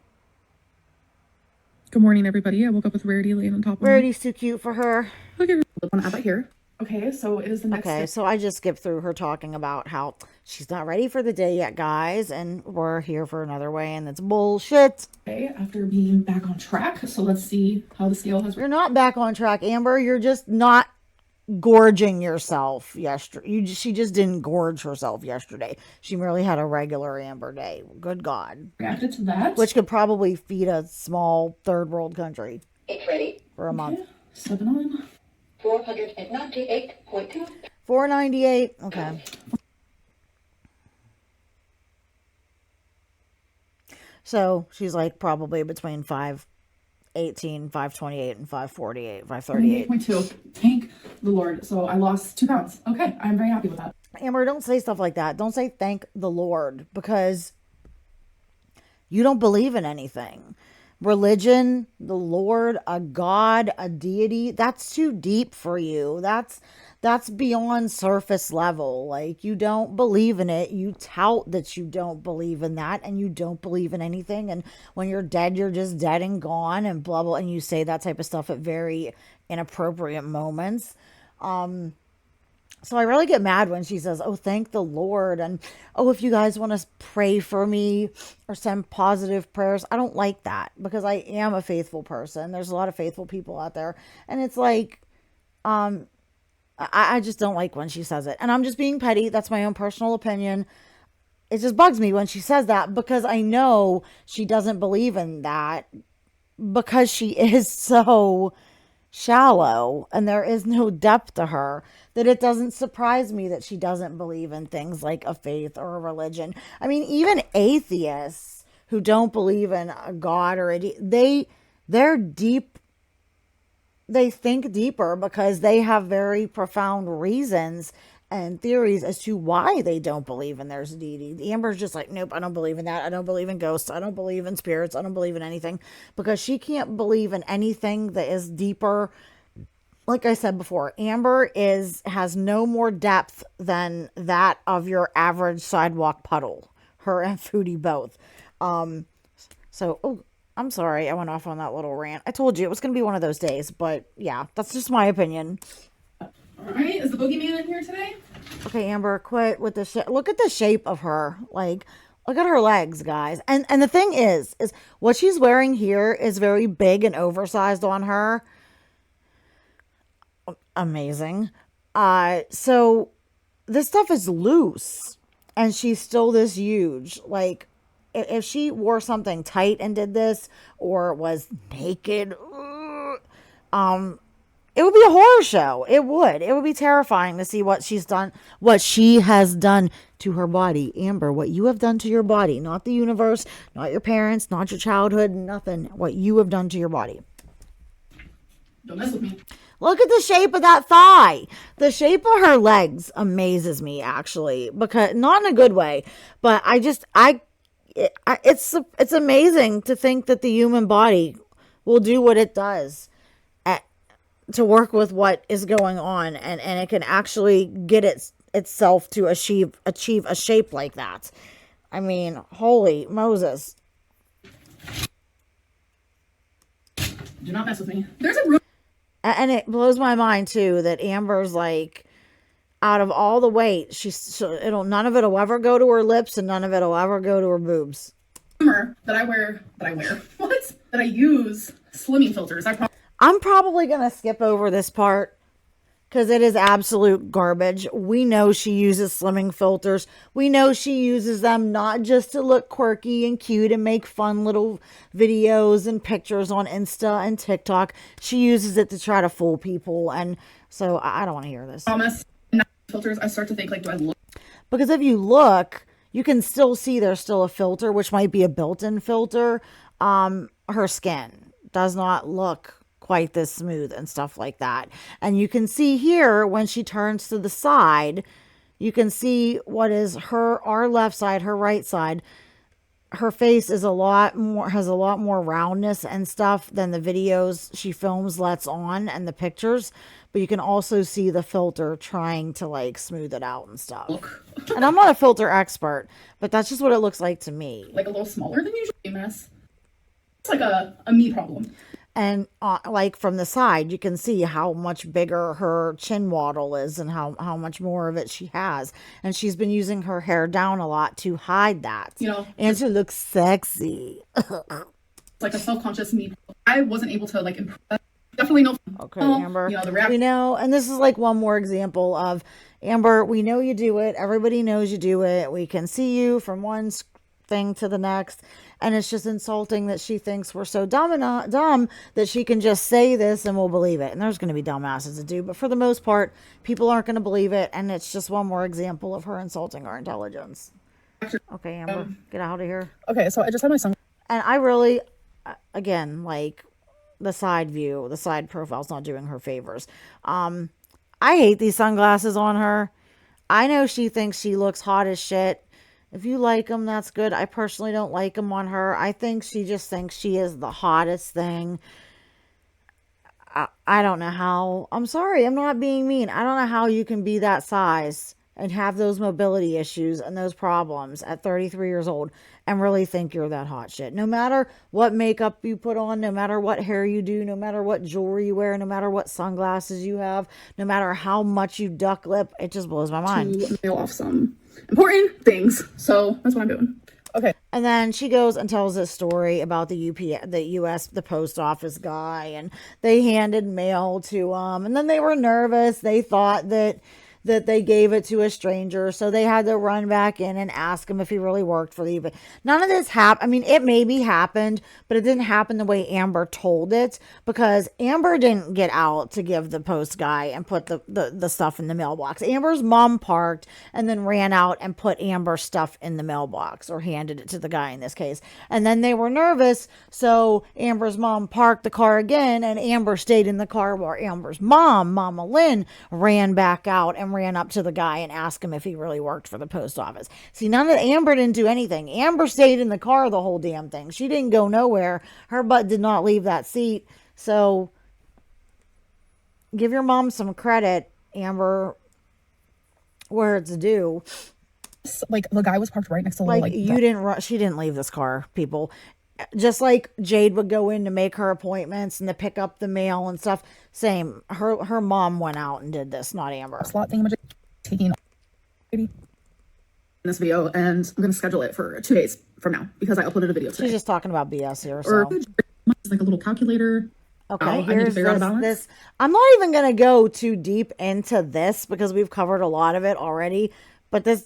Good morning, everybody. I woke up with Rarity laying on top of me. Rarity's too cute for her. Okay, I want to add that here. Okay, so it is the next Okay, so I just skipped through her talking about how she's not ready for the day yet, guys, and we're here for another way, and it's bullshit. Okay, after being back on track, so let's see how the scale has... You're not back on track, Amber. You're just not gorging yourself yesterday. She just didn't gorge herself yesterday. She merely had a regular Amber day. Good God. Reacted to that. Which could probably feed a small third world country. It's ready. For a month. 7 on. 498.2. 498. Okay. So she's like probably between 518, 528, and 548, 538. 8.2. Thank the Lord. So I lost 2 pounds. Okay, I'm very happy with that. Amber, don't say stuff like that. Don't say thank the Lord, because you don't believe in anything. Religion, the Lord, a God, a deity, that's too deep for you. That's beyond surface level. Like, you don't believe in it. You tout that you don't believe in that, and you don't believe in anything. And when you're dead, you're just dead and gone, and blah, blah. And you say that type of stuff at very inappropriate moments. So I really get mad when she says, oh, thank the Lord. And, oh, if you guys want to pray for me or send positive prayers. I don't like that, because I am a faithful person. There's a lot of faithful people out there. And it's like, I just don't like when she says it. And I'm just being petty. That's my own personal opinion. It just bugs me when she says that, because I know she doesn't believe in that, because she is so shallow and there is no depth to her, that it doesn't surprise me that she doesn't believe in things like a faith or a religion. I mean, even atheists who don't believe in a God or they're deep. They think deeper, because they have very profound reasons and theories as to why they don't believe in there's a deity. Amber's just like, nope, I don't believe in that. I don't believe in ghosts. I don't believe in spirits. I don't believe in anything, because she can't believe in anything that is deeper. Like I said before, Amber has no more depth than that of your average sidewalk puddle. Her and Foodie both. Oh, I'm sorry I went off on that little rant. I told you it was going to be one of those days, but yeah, that's just my opinion. All right, is the boogeyman in here today? Okay, Amber, quit with the look at the shape of her. Like, look at her legs, guys. And the thing is what she's wearing here is very big and oversized on her. Amazing. So this stuff is loose, and she's still this huge. Like, if she wore something tight and did this, or was naked, it would be a horror show. It would be terrifying to see what she's done, what she has done to her body. Amber, what you have done to your body, not the universe, not your parents, not your childhood, nothing. What you have done to your body. Don't mess with me. Look at the shape of that thigh. The shape of her legs amazes me, actually, because not in a good way, but it's amazing to think that the human body will do what it does to work with what is going on, and it can actually get itself to achieve a shape like that. I mean, holy Moses. Do not mess with me. There's a room. And it blows my mind too that Amber's like, out of all the weight, none of it'll ever go to her lips, and none of it'll ever go to her boobs. That I use slimming filters. I'm probably gonna skip over this part, because it is absolute garbage. We know she uses slimming filters. We know she uses them not just to look quirky and cute and make fun little videos and pictures on Insta and TikTok. She uses it to try to fool people. And so I don't want to hear this. Promise. Filters, I start to think, like, do I look? Because if you look, you can still see there's still a filter, which might be a built-in filter. Her skin does not look quite this smooth and stuff like that. And you can see here when she turns to the side, you can see what is our left side, her right side. Her face is has a lot more roundness and stuff than the videos she films lets on and the pictures. But you can also see the filter trying to like smooth it out and stuff. And I'm not a filter expert, but that's just what it looks like to me. Like a little smaller than usual. Mess. It's like a me problem. And like from the side, you can see how much bigger her chin waddle is and how much more of it she has. And she's been using her hair down a lot to hide that. You know, and to look sexy. Like a self-conscious me. I wasn't able to like improve. Definitely no. Okay, Amber. You know, the reaction. We know, and this is like one more example of Amber. We know you do it. Everybody knows you do it. We can see you from one thing to the next, and it's just insulting that she thinks we're so dumb that she can just say this and we'll believe it. And there's going to be dumbasses that do, but for the most part, people aren't going to believe it, and it's just one more example of her insulting our intelligence. Okay, Amber, get out of here. Okay, so I just had my son, and I really, again, like. The side view, the side profile's not doing her favors. I hate these sunglasses on her. I know she thinks she looks hot as shit. If you like them, that's good. I personally don't like them on her. I think she just thinks she is the hottest thing. I don't know how. I'm sorry, I'm not being mean. I don't know how you can be that size and have those mobility issues and those problems at 33 years old and really think you're that hot shit. No matter what makeup you put on, no matter what hair you do, no matter what jewelry you wear, no matter what sunglasses you have, no matter how much you duck lip, it just blows my mind. To nail off some important things. So that's what I'm doing. Okay. And then she goes and tells this story about the US, the post office guy, and they handed mail to him, and then they were nervous. They thought that they gave it to a stranger, so they had to run back in and ask him if he really worked for the. None of this happened. I mean, it maybe happened, but it didn't happen the way Amber told it, because Amber didn't get out to give the post guy and put the stuff in the mailbox. Amber's mom parked and then ran out and put Amber's stuff in the mailbox, or handed it to the guy in this case. And then they were nervous, so Amber's mom parked the car again, and Amber stayed in the car while Amber's mom, Mama Lynn, ran back out and ran up to the guy and asked him if he really worked for the post office. See, Amber didn't do anything. Amber stayed in the car the whole damn thing. She didn't go nowhere. Her butt did not leave that seat. So give your mom some credit, Amber, where it's due. Like, the guy was parked right next to like you didn't she didn't leave this car, people. Just like Jade would go in to make her appointments and to pick up the mail and stuff. Same. Her mom went out and did this, not Amber. Slot thing, taking in this video, and I'm going to schedule it for 2 days from now because I uploaded a video today. She's just talking about BS here. Or so. like a little calculator. Okay, here's this. I'm not even going to go too deep into this because we've covered a lot of it already. But this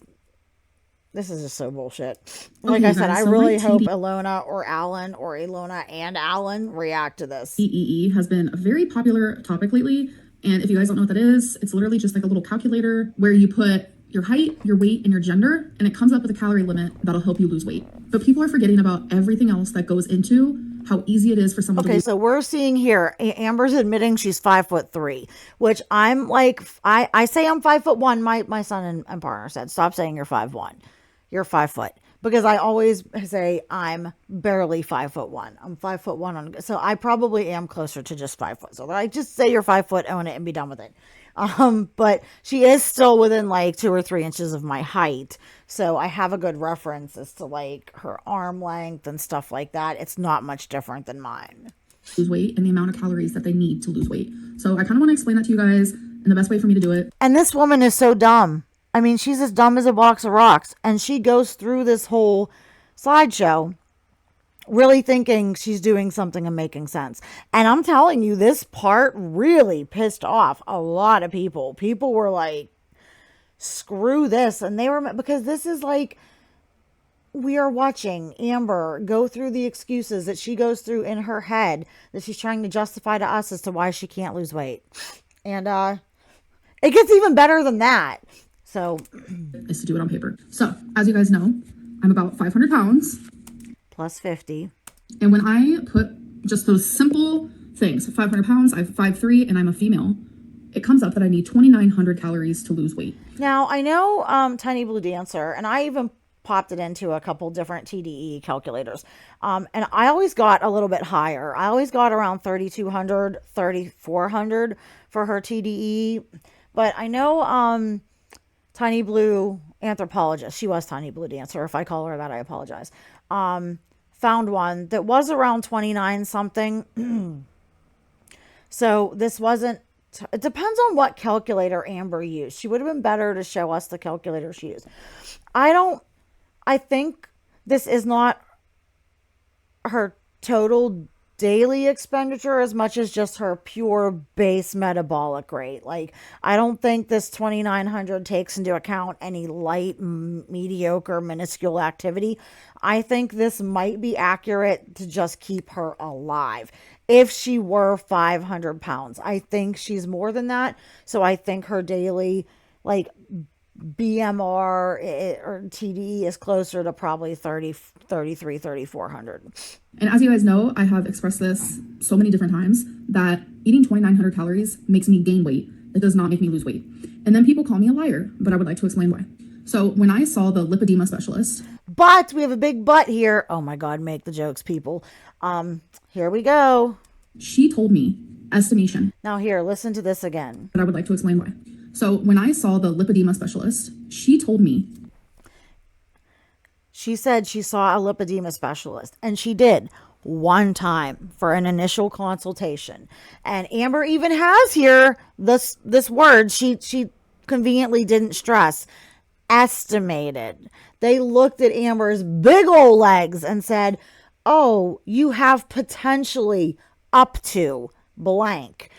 is just so bullshit. Like I said, I really hope Ilona or Alan, or Ilona and Alan, react to this. TDEE has been a very popular topic lately. And if you guys don't know what that is, it's literally just like a little calculator where you put your height, your weight, and your gender, and it comes up with a calorie limit that'll help you lose weight. But people are forgetting about everything else that goes into how easy it is for someone to lose. So we're seeing here, Amber's admitting she's 5'3", which I'm like, I say I'm 5'1". My son and partner said, stop saying you're 5'1". You're 5 foot, because I always say I'm barely 5'1". I'm 5'1". So I probably am closer to just 5 foot. So I just say you're 5 foot, own it, and be done with it. But she is still within like 2 or 3 inches of my height. So I have a good reference as to like her arm length and stuff like that. It's not much different than mine. Lose weight and the amount of calories that they need to lose weight. So I kind of want to explain that to you guys, and the best way for me to do it. And this woman is so dumb. I mean, she's as dumb as a box of rocks. And she goes through this whole slideshow really thinking she's doing something and making sense. And I'm telling you, this part really pissed off a lot of people. People were like, screw this. And they were, because this is like, we are watching Amber go through the excuses that she goes through in her head that she's trying to justify to us as to why she can't lose weight. And it gets even better than that. So is to do it on paper. So as you guys know, I'm about 500 pounds. plus 50. And when I put just those simple things, 500 pounds, I'm 5'3", and I'm a female, it comes up that I need 2,900 calories to lose weight. Now, I know Tiny Blue Dancer, and I even popped it into a couple different TDE calculators. And I always got a little bit higher. I always got around 3,200, 3,400 for her TDE. But I know Tiny Blue Anthropologist, she was Tiny Blue Dancer. If I call her that, I apologize. Found one that was around 29 something. So this wasn't, it depends on what calculator Amber used. She would have been better to show us the calculator she used. I think this is not her total daily expenditure as much as just her pure base metabolic rate. Like, I don't think this 2,900 takes into account any light, mediocre, minuscule activity. I think this might be accurate to just keep her alive. If she were 500 pounds, I think she's more than that. So I think her daily, like, BMR or TDE is closer to probably 33, 3,400. And as you guys know, I have expressed this so many different times that eating 2,900 calories makes me gain weight. It does not make me lose weight. And then people call me a liar, but I would like to explain why. So when I saw the lipedema specialist. But we have a big but here. Oh my God, make the jokes, people. Here we go. She told me estimation. Now here, listen to this again. But I would like to explain why. So when I saw the lipedema specialist, she told me. She said she saw a lipedema specialist, and she did one time for an initial consultation. And Amber even has here this word she conveniently didn't stress. Estimated. They looked at Amber's big old legs and said, oh, you have potentially up to blank.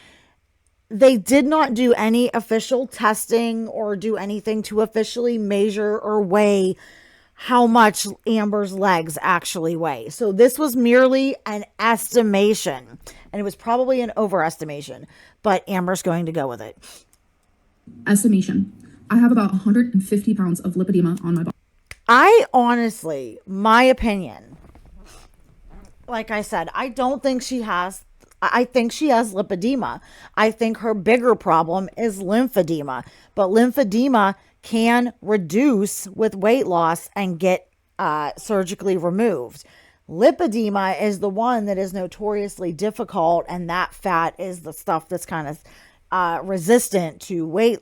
They did not do any official testing or do anything to officially measure or weigh how much Amber's legs actually weigh. So this was merely an estimation, and it was probably an overestimation, but Amber's going to go with it. Estimation. I have about 150 pounds of lipedema on my body. I honestly, my opinion, like I said, I think she has lipedema. I think her bigger problem is lymphedema, but lymphedema can reduce with weight loss and get surgically removed. Lipedema is the one that is notoriously difficult, and that fat is the stuff that's kind of resistant to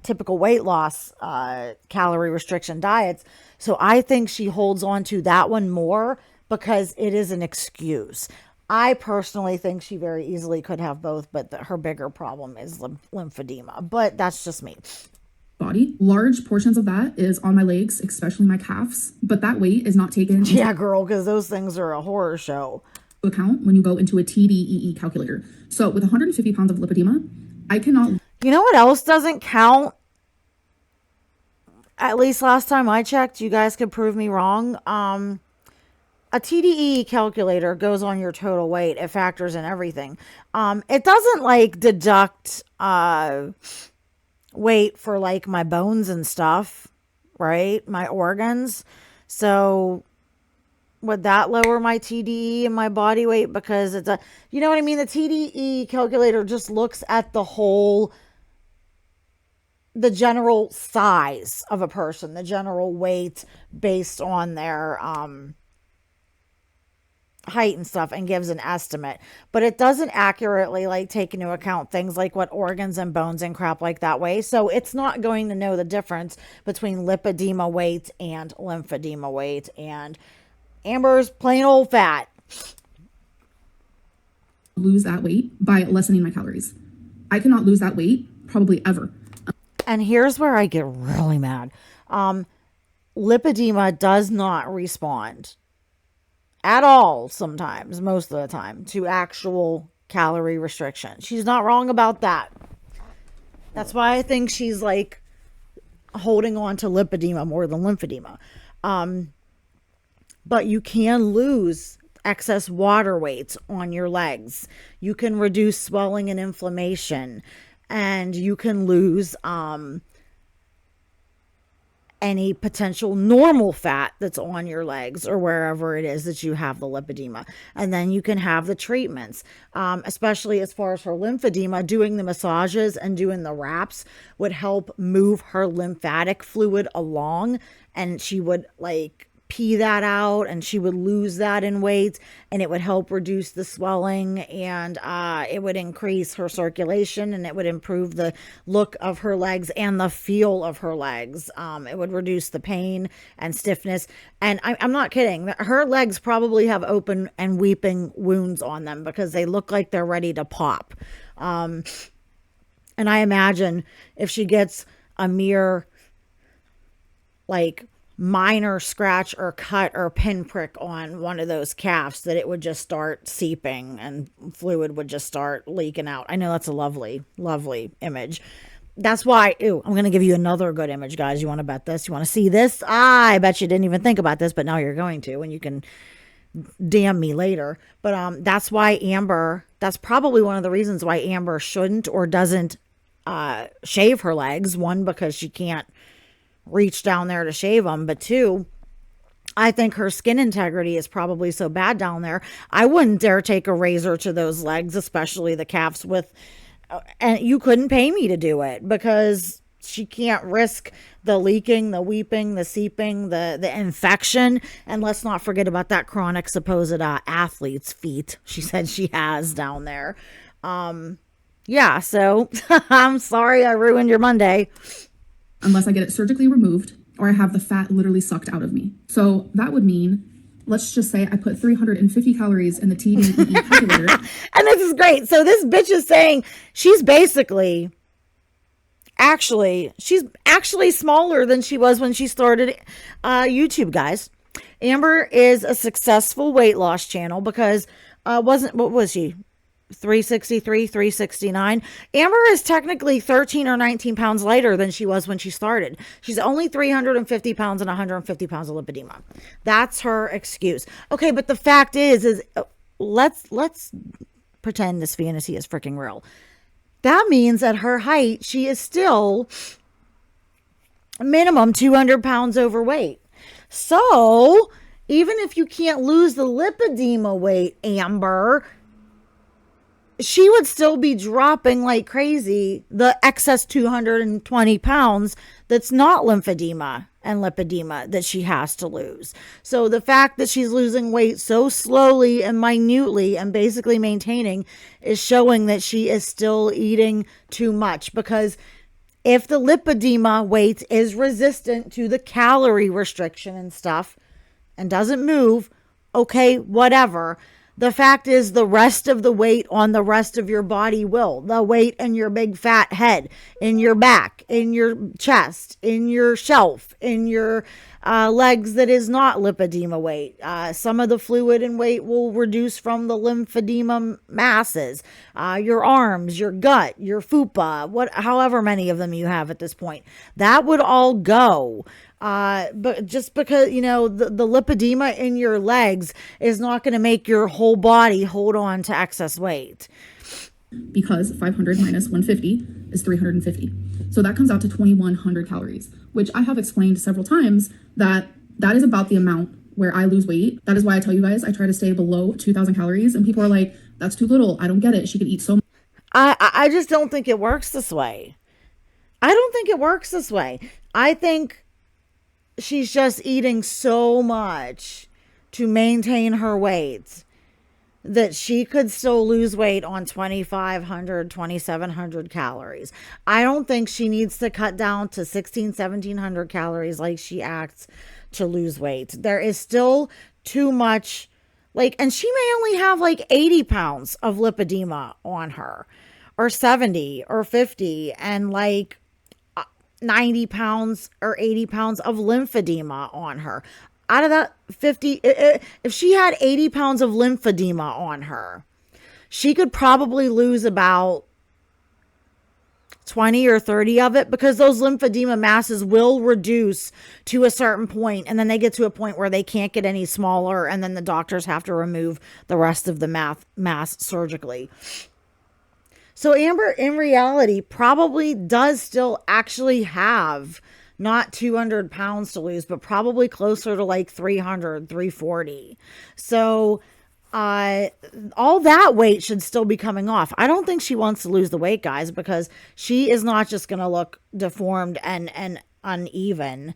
typical weight loss calorie restriction diets. So I think she holds on to that one more because it is an excuse. I personally think she very easily could have both, but her bigger problem is lymphedema. But that's just me. Body. Large portions of that is on my legs, especially my calves, but that weight is not taken into because those things are a horror show. Account when you go into a TDEE calculator. So with 150 pounds of lipedema, I cannot. You know what else doesn't count? At least last time I checked, you guys could prove me wrong. A TDEE calculator goes on your total weight. It factors in everything. It doesn't like deduct weight for like my bones and stuff, right? My organs. So would that lower my TDE and my body weight? Because it's you know what I mean? The TDE calculator just looks at the general size of a person, the general weight based on their height and stuff, and gives an estimate, but it doesn't accurately like take into account things like what organs and bones and crap like that way. So it's not going to know the difference between lipedema weight and lymphedema weight, and Amber's plain old fat. Lose that weight by lessening my calories. I cannot lose that weight probably ever. And here's where I get really mad. Lipedema does not respond at all, sometimes, most of the time, to actual calorie restriction. She's not wrong about that. That's why I think she's like holding on to lipedema more than lymphedema. But you can lose excess water weight on your legs. You can reduce swelling and inflammation, and you can lose any potential normal fat that's on your legs or wherever it is that you have the lipedema. And then you can have the treatments, especially as far as her lymphedema. Doing the massages and doing the wraps would help move her lymphatic fluid along, and she would like pee that out, and she would lose that in weight, and it would help reduce the swelling, and it would increase her circulation, and it would improve the look of her legs and the feel of her legs. It would reduce the pain and stiffness. And I'm not kidding. Her legs probably have open and weeping wounds on them because they look like they're ready to pop. And I imagine if she gets a mere like minor scratch or cut or pinprick on one of those calves, that it would just start seeping and fluid would just start leaking out. I know that's a lovely, lovely image. That's why, I'm going to give you another good image, guys. You want to bet this? You want to see this? I bet you didn't even think about this, but now you're going to, and you can damn me later. But that's why Amber, that's probably one of the reasons why Amber shouldn't or doesn't shave her legs. One, because she can't reach down there to shave them, but two, I think her skin integrity is probably so bad down there. I wouldn't dare take a razor to those legs, especially the calves, with and you couldn't pay me to do it because she can't risk the leaking, the weeping, the seeping, the infection. And let's not forget about that chronic supposed athlete's feet she said she has down there. Yeah, so I'm sorry I ruined your Monday. Unless I get it surgically removed or I have the fat literally sucked out of me. So that would mean, let's just say I put 350 calories in the TDEE calculator. And this is great. So this bitch is saying she's basically, she's actually smaller than she was when she started YouTube, guys. Amber is a successful weight loss channel because what was she? 363, 369. Amber is technically 13 or 19 pounds lighter than she was when she started. She's only 350 pounds and 150 pounds of lipedema. That's her excuse. Okay, but the fact is let's pretend this fantasy is freaking real. That means at her height, she is still minimum 200 pounds overweight. So even if you can't lose the lipedema weight, Amber, she would still be dropping like crazy the excess 220 pounds that's not lymphedema and lipedema that she has to lose. So the fact that she's losing weight so slowly and minutely and basically maintaining is showing that she is still eating too much, because if the lipedema weight is resistant to the calorie restriction and stuff and doesn't move, okay, whatever. The fact is the rest of the weight on the rest of your body will. The weight in your big fat head, in your back, in your chest, in your shelf, in your legs that is not lipedema weight. Some of the fluid and weight will reduce from the lymphedema masses. Your arms, your gut, your fupa, however many of them you have at this point. That would all go. But just because, the lipedema in your legs is not going to make your whole body hold on to excess weight. Because 500 minus 150 is 350. So that comes out to 2,100 calories, which I have explained several times that is about the amount where I lose weight. That is why I tell you guys, I try to stay below 2,000 calories, and people are like, that's too little. I don't get it. She could eat so much. I just don't think it works this way. I don't think it works this way. I think she's just eating so much to maintain her weight that she could still lose weight on 2,500, 2,700 calories. I don't think she needs to cut down to 1,700 calories like she acts to lose weight. There is still too much, and she may only have 80 pounds of lipedema on her, or 70 or 50, and 90 pounds or 80 pounds of lymphedema on her. Out of that 50, if she had 80 pounds of lymphedema on her, she could probably lose about 20 or 30 of it, because those lymphedema masses will reduce to a certain point, and then they get to a point where they can't get any smaller, and then the doctors have to remove the rest of the mass surgically. So Amber, in reality, probably does still actually have not 200 pounds to lose, but probably closer to like 300, 340. So all that weight should still be coming off. I don't think she wants to lose the weight, guys, because she is not just going to look deformed and uneven.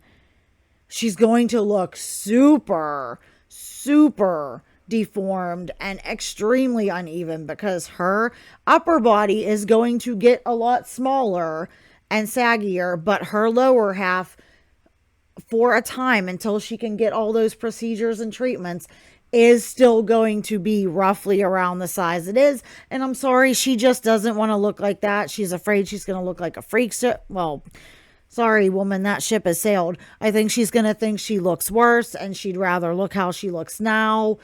She's going to look super, super deformed and extremely uneven because her upper body is going to get a lot smaller and saggier, but her lower half, for a time until she can get all those procedures and treatments, is still going to be roughly around the size it is. And I'm sorry, she just doesn't want to look like that. She's afraid she's going to look like a freak. Well, sorry, woman, that ship has sailed. I think she's going to think she looks worse, and she'd rather look how she looks now.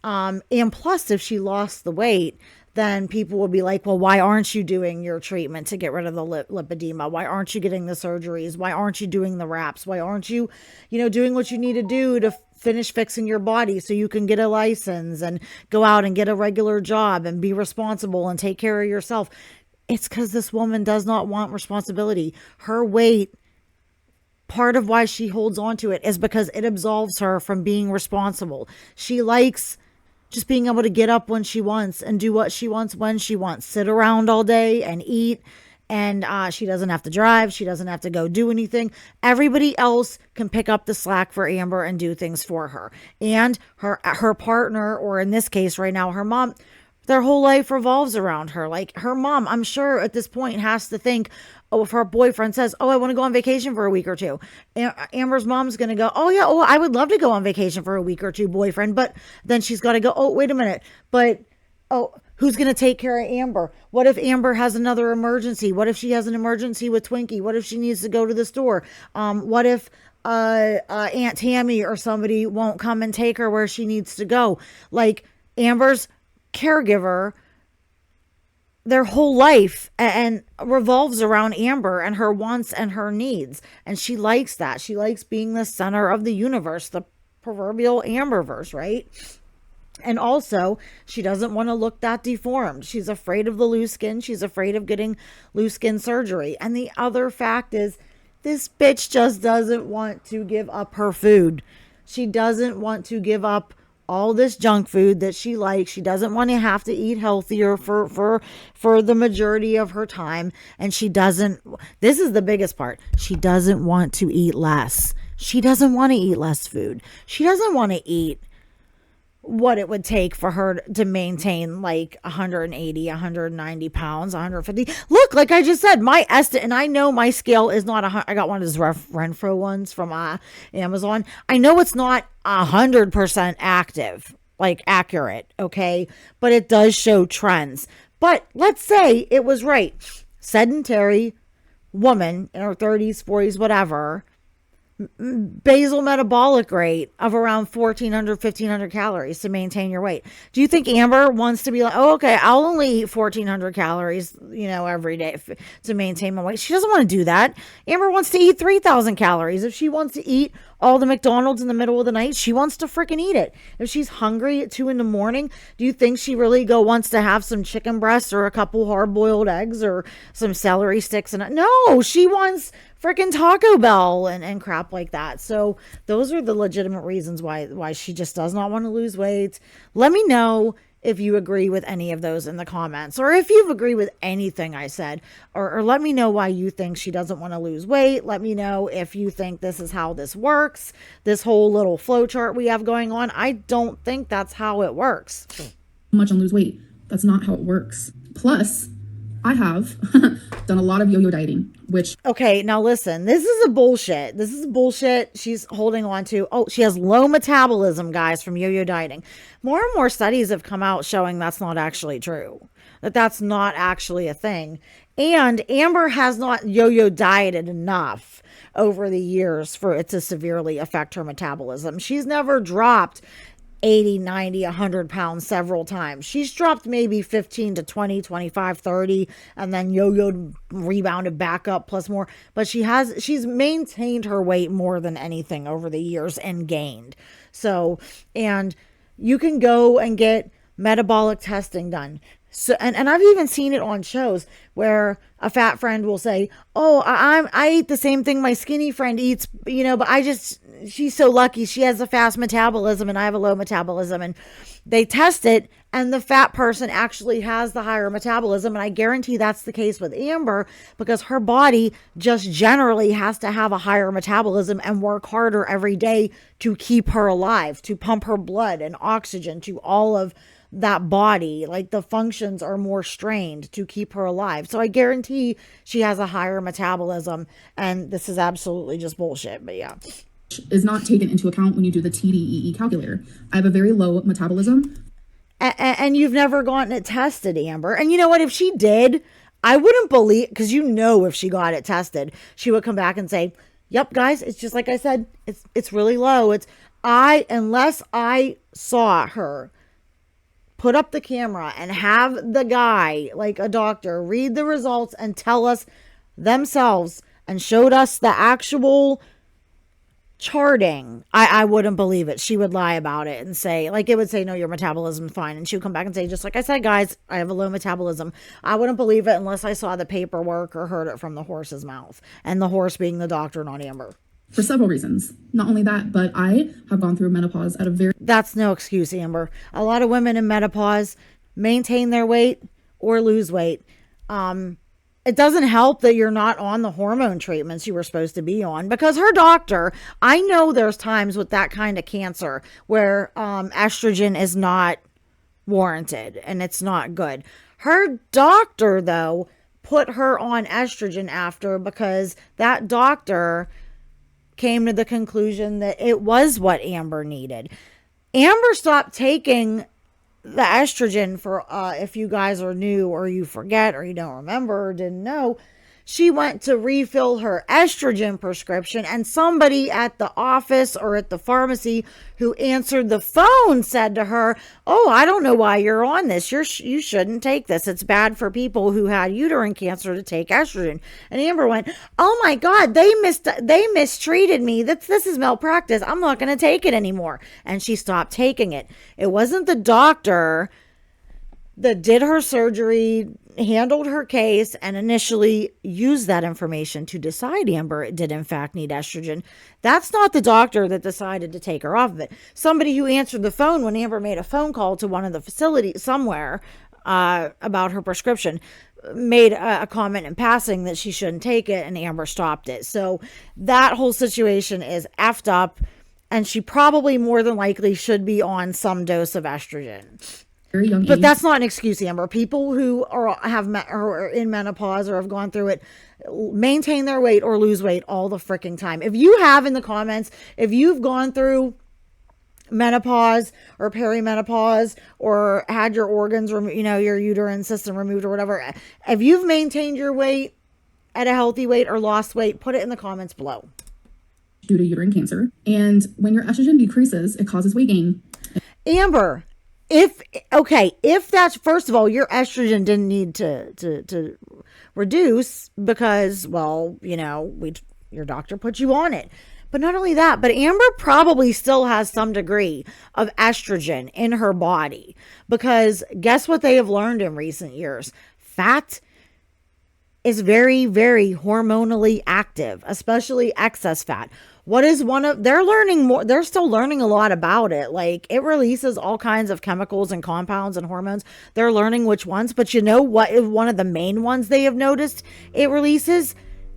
And plus, if she lost the weight, then people will be like, well, why aren't you doing your treatment to get rid of the lipedema? Why aren't you getting the surgeries? Why aren't you doing the wraps? Why aren't you, doing what you need to do to finish fixing your body so you can get a license and go out and get a regular job and be responsible and take care of yourself? It's because this woman does not want responsibility. Her weight, part of why she holds on to it is because it absolves her from being responsible. She likes just being able to get up when she wants and do what she wants when she wants, sit around all day and eat. And she doesn't have to drive. She doesn't have to go do anything. Everybody else can pick up the slack for Amber and do things for her. And her partner, or in this case right now, her mom, their whole life revolves around her. Like, her mom, I'm sure at this point has to think, oh, if her boyfriend says, oh, I want to go on vacation for a week or two, Amber's mom's going to go, oh yeah, I would love to go on vacation for a week or two, boyfriend. But then she's got to go, oh, wait a minute. But, oh, who's going to take care of Amber? What if Amber has another emergency? What if she has an emergency with Twinkie? What if she needs to go to the store? What if Aunt Tammy or somebody won't come and take her where she needs to go? Like, Amber's caregiver, their whole life and revolves around Amber and her wants and her needs. And she likes that. She likes being the center of the universe, the proverbial Amberverse, right? And also, she doesn't want to look that deformed. She's afraid of the loose skin. She's afraid of getting loose skin surgery. And the other fact is, this bitch just doesn't want to give up her food. She doesn't want to give up all this junk food that she likes. She doesn't want to have to eat healthier for the majority of her time. And she doesn't, this is the biggest part, she doesn't want to eat less. She doesn't want to eat less food. She doesn't want to eat what it would take for her to maintain like 180, 190 pounds, 150. Look, like I just said, my estimate, and I know my scale is not, I got one of those Renfro ones from Amazon. I know it's not 100% active, like accurate, okay? But it does show trends. But let's say it was right. Sedentary woman in her 30s, 40s, whatever, basal metabolic rate of around 1,400 calories to maintain your weight. Do you think Amber wants to be like, oh, okay, I'll only eat 1,400 calories, every day to maintain my weight? She doesn't want to do that. Amber wants to eat 3,000 calories. If she wants to eat all the McDonald's in the middle of the night, she wants to freaking eat it. If she's hungry at 2 a.m, do you think she really wants to have some chicken breasts or a couple hard-boiled eggs or some celery sticks? No, she wants freaking Taco Bell and crap like that. So those are the legitimate reasons why she just does not want to lose weight. Let me know if you agree with any of those in the comments, or if you agree with anything I said, or let me know why you think she doesn't want to lose weight. Let me know if you think this is how this works, this whole little flow chart we have going on. I don't think that's how it works. Much and lose weight. That's not how it works. Plus, I have done a lot of yo-yo dieting, which... Okay, now listen, this is a bullshit. This is bullshit she's holding on to. Oh, she has low metabolism, guys, from yo-yo dieting. More and more studies have come out showing that's not actually true. That's not actually a thing. And Amber has not yo-yo dieted enough over the years for it to severely affect her metabolism. She's never dropped 80, 90, 100 pounds several times. She's dropped maybe 15 to 20, 25, 30, and then yo-yoed, rebounded back up plus more. But she's maintained her weight more than anything over the years and gained. So, and you can go and get metabolic testing done. So, and I've even seen it on shows where a fat friend will say, "Oh, I eat the same thing my skinny friend eats, but she's so lucky. She has a fast metabolism and I have a low metabolism." And they test it, and the fat person actually has the higher metabolism. And I guarantee that's the case with Amber, because her body just generally has to have a higher metabolism and work harder every day to keep her alive, to pump her blood and oxygen to all of that body. Like, the functions are more strained to keep her alive. So I guarantee she has a higher metabolism, and this is absolutely just bullshit. But yeah, is not taken into account when you do the TDEE calculator. I have a very low metabolism. And you've never gotten it tested, Amber. And you know what? If she did, I wouldn't believe, because if she got it tested, she would come back and say, "Yep, guys, it's just like I said. It's really low." Unless I saw her put up the camera and have the guy, like a doctor, read the results and tell us themselves and showed us the actual charting, I wouldn't believe it. She would lie about it and say, like, it would say, "No, your metabolism's fine." And she would come back and say, "Just like I said, guys, I have a low metabolism." I wouldn't believe it unless I saw the paperwork or heard it from the horse's mouth, and the horse being the doctor, not Amber. For several reasons. Not only that, but I have gone through menopause at a very... That's no excuse, Amber. A lot of women in menopause maintain their weight or lose weight. It doesn't help that you're not on the hormone treatments you were supposed to be on, because her doctor, I know there's times with that kind of cancer where estrogen is not warranted and it's not good. Her doctor, though, put her on estrogen after, because that doctor came to the conclusion that it was what Amber needed. Amber stopped taking the estrogen for, if you guys are new or you forget or you don't remember or didn't know, she went to refill her estrogen prescription, and somebody at the office or at the pharmacy who answered the phone said to her, "Oh, I don't know why you're on this. You shouldn't take this. It's bad for people who had uterine cancer to take estrogen." And Amber went, "Oh my God, they mistreated me. This is malpractice. I'm not going to take it anymore." And she stopped taking it. It wasn't the doctor that did her surgery, handled her case, and initially used that information to decide Amber did in fact need estrogen. That's not the doctor that decided to take her off of it. Somebody who answered the phone when Amber made a phone call to one of the facilities somewhere about her prescription made a comment in passing that she shouldn't take it, and Amber stopped it. So that whole situation is effed up, and she probably more than likely should be on some dose of estrogen. But that's not an excuse, Amber. People who are in menopause or have gone through it maintain their weight or lose weight all the freaking time. If you have in the comments, if you've gone through menopause or perimenopause or had your organs, your uterine system removed or whatever, if you've maintained your weight at a healthy weight or lost weight, put it in the comments below. Due to uterine cancer. And when your estrogen decreases, it causes weight gain. Amber, if that's, first of all, your estrogen didn't need to reduce because, well, your doctor put you on it. But not only that, but Amber probably still has some degree of estrogen in her body, because guess what they have learned in recent years? Fat is very, very hormonally active, especially excess fat. They're learning more, they're still learning a lot about it. Like, it releases all kinds of chemicals and compounds and hormones. They're learning which ones, but you know what is one of the main ones they have noticed it releases?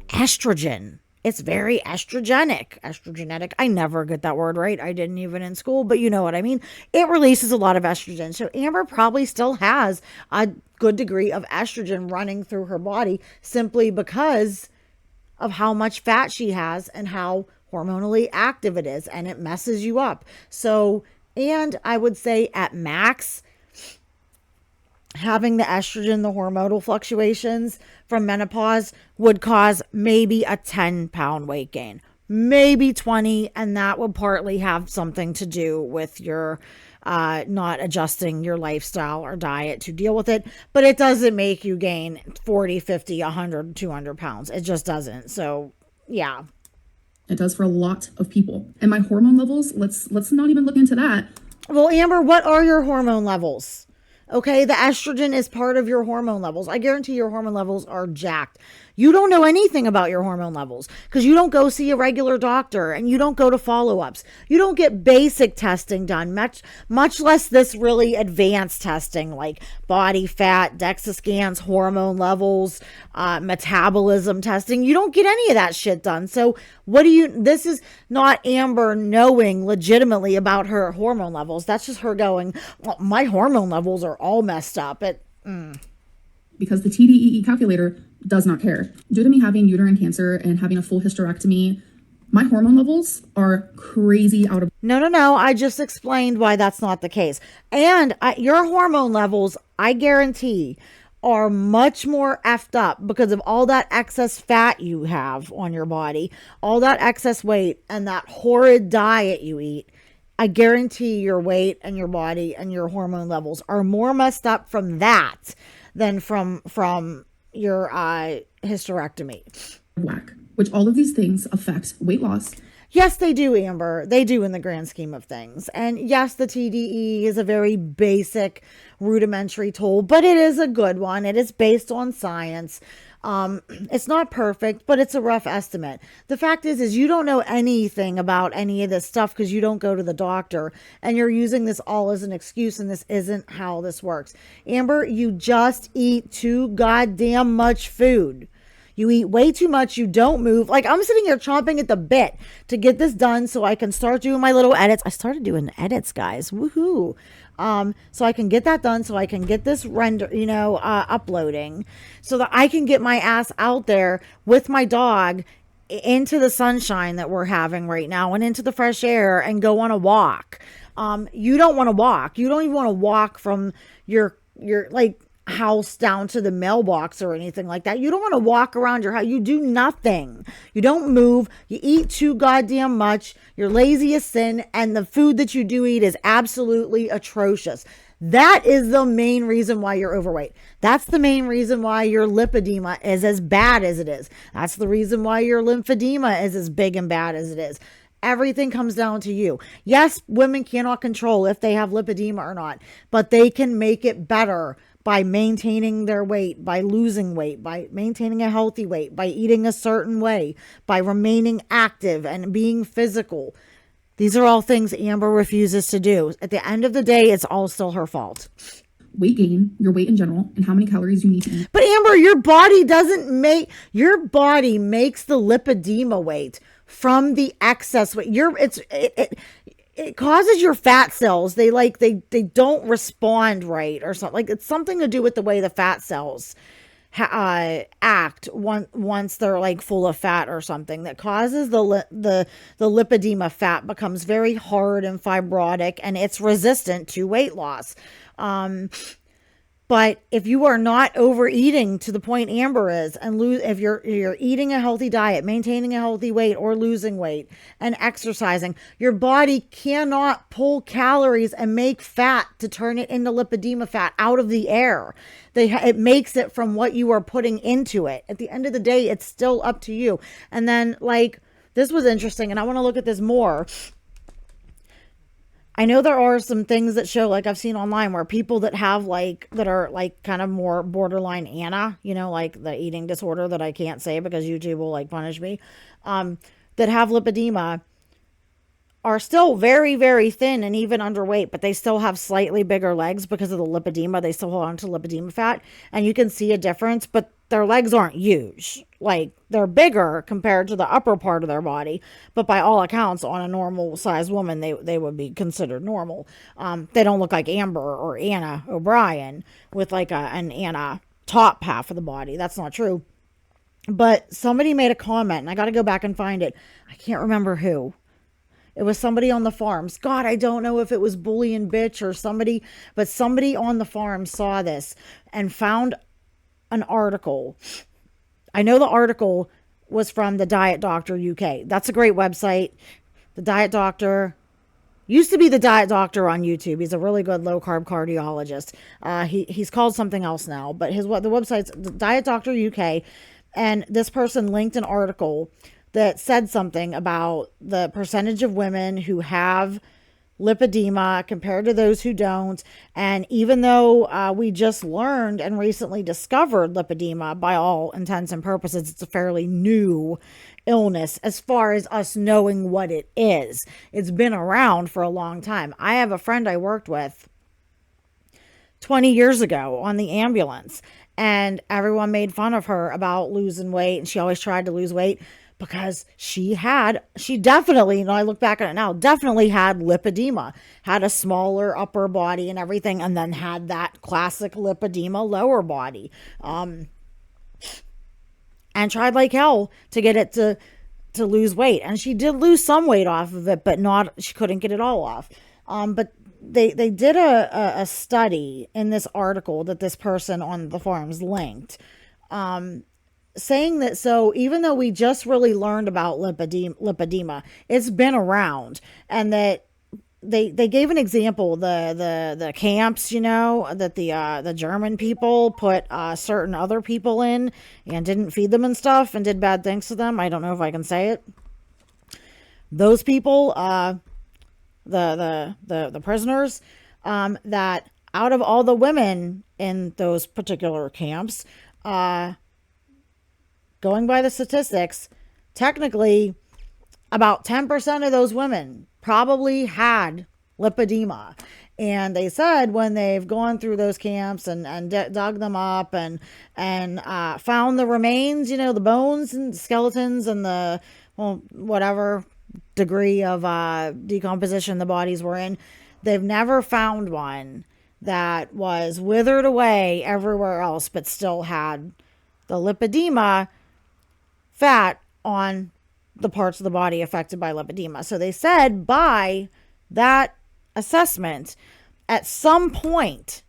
Estrogen. It's very estrogenic. I never get that word right. I didn't even in school, but you know what I mean. It releases a lot of estrogen. So Amber probably still has a good degree of estrogen running through her body, simply because of how much fat she has and how hormonally active it is, and it messes you up. So, and I would say at max, having the estrogen, the hormonal fluctuations from menopause would cause maybe a 10-pound weight gain, maybe 20. And that would partly have something to do with your not adjusting your lifestyle or diet to deal with it. But it doesn't make you gain 40, 50, 100, 200 pounds. It just doesn't. So yeah. It does for a lot of people. And my hormone levels, let's not even look into that. Well, Amber, what are your hormone levels? Okay, the estrogen is part of your hormone levels. I guarantee your hormone levels are jacked. You don't know anything about your hormone levels because you don't go see a regular doctor and you don't go to follow-ups. You don't get basic testing done, much less this really advanced testing like body fat, DEXA scans, hormone levels, metabolism testing. You don't get any of that shit done. So this is not Amber knowing legitimately about her hormone levels. That's just her going, well, my hormone levels are all messed up. Because the TDEE calculator does not care. Due to me having uterine cancer and having a full hysterectomy, my hormone levels are crazy out of... No. I just explained why that's not the case. And your hormone levels, I guarantee, are much more effed up because of all that excess fat you have on your body, all that excess weight, and that horrid diet you eat. I guarantee your weight and your body and your hormone levels are more messed up from that than from your hysterectomy. Whack, which all of these things affect weight loss. Yes, they do, Amber. They do in the grand scheme of things. And yes, the TDEE is a very basic, rudimentary tool, but it is a good one. It is based on science. It's not perfect, but it's a rough estimate. The fact is you don't know anything about any of this stuff because you don't go to the doctor and you're using this all as an excuse, and this isn't how this works. Amber, you just eat too goddamn much food. You eat way too much. You don't move. Like, I'm sitting here chomping at the bit to get this done so I can start doing my little edits. I started doing edits, guys. Woohoo. So I can get that done, so I can get this uploading, so that I can get my ass out there with my dog into the sunshine that we're having right now and into the fresh air and go on a walk. You don't want to walk. You don't even want to walk from your like house down to the mailbox or anything like that. You don't want to walk around your house. You do nothing. You don't move. You eat too goddamn much. You're lazy as sin, and the food that you do eat is absolutely atrocious. That is the main reason why you're overweight. That's the main reason why your lipedema is as bad as it is. That's the reason why your lymphedema is as big and bad as it is. Everything comes down to you. Yes, women cannot control if they have lipedema or not, but they can make it better by maintaining their weight, by losing weight, by maintaining a healthy weight, by eating a certain way, by remaining active and being physical. These are all things Amber refuses to do. At the end of the day, it's all still her fault. Weight gain, your weight in general, and how many calories you need to eat. But Amber, your body makes the lipedema weight from the excess weight. It causes your fat cells. They don't respond right or something. Like, it's something to do with the way the fat cells act once they're like full of fat or something, that causes the lipedema. Fat becomes very hard and fibrotic, and it's resistant to weight loss. But if you are not overeating to the point Amber is, and if you're eating a healthy diet, maintaining a healthy weight or losing weight and exercising, your body cannot pull calories and make fat to turn it into lipedema fat out of the air. It makes it from what you are putting into it. At the end of the day, it's still up to you. And then, like, this was interesting, and I want to look at this more. I know there are some things that show, like I've seen online, where people that are like kind of more borderline Anna, like the eating disorder that I can't say because YouTube will like punish me, that have lipedema are still very, very thin and even underweight, but they still have slightly bigger legs because of the lipedema. They still hold on to lipedema fat, and you can see a difference, but their legs aren't huge. Like, they're bigger compared to the upper part of their body, but by all accounts, on a normal sized woman, they would be considered normal. They don't look like Amber or Anna O'Brien with like an Anna top half of the body. That's not true. But somebody made a comment, and I got to go back and find it. I can't remember who. It was somebody on the farms. God, I don't know if it was Bully and Bitch or somebody, but somebody on the farm saw this and found an article. I know the article was from the Diet Doctor UK. That's a great website. The Diet Doctor used to be the Diet Doctor on YouTube. He's a really good low carb cardiologist. He's called something else now, but the website's the Diet Doctor UK. And this person linked an article that said something about the percentage of women who have lipedema compared to those who don't. And even though we just learned and recently discovered lipedema, by all intents and purposes, it's a fairly new illness as far as us knowing what it is. It's been around for a long time. I have a friend I worked with 20 years ago on the ambulance, and everyone made fun of her about losing weight, and she always tried to lose weight because she definitely, I look back at it now, definitely had lipedema, had a smaller upper body and everything, and then had that classic lipedema lower body. And tried like hell to get it to lose weight. And she did lose some weight off of it, but she couldn't get it all off. But they did a study in this article that this person on the forums linked, saying that, so even though we just really learned about lipedema, it's been around, and that they gave an example, the camps, that the German people put certain other people in and didn't feed them and stuff and did bad things to them. I don't know if I can say it. Those people, the prisoners, that out of all the women in those particular camps, going by the statistics, technically about 10% of those women probably had lipedema. And they said when they've gone through those camps and dug them up and found the remains, the bones and skeletons and the, whatever degree of decomposition the bodies were in, they've never found one that was withered away everywhere else but still had the lipedema fat on the parts of the body affected by lipedema. So they said by that assessment, at some point,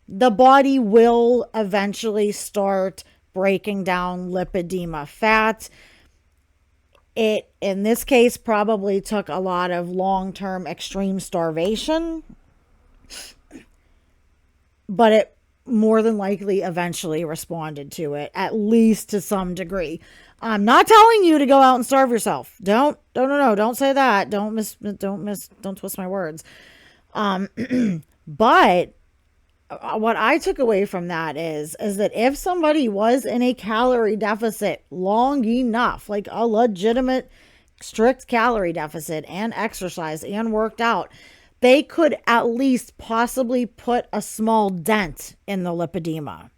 the body will eventually start breaking down lipedema fat. It, in this case, probably took a lot of long-term extreme starvation, but it more than likely eventually responded to it, at least to some degree. I'm not telling you to go out and starve yourself. Don't say that. Don't twist my words. But what I took away from that is that if somebody was in a calorie deficit long enough, like a legitimate strict calorie deficit, and exercise and worked out, they could at least possibly put a small dent in the lipedema.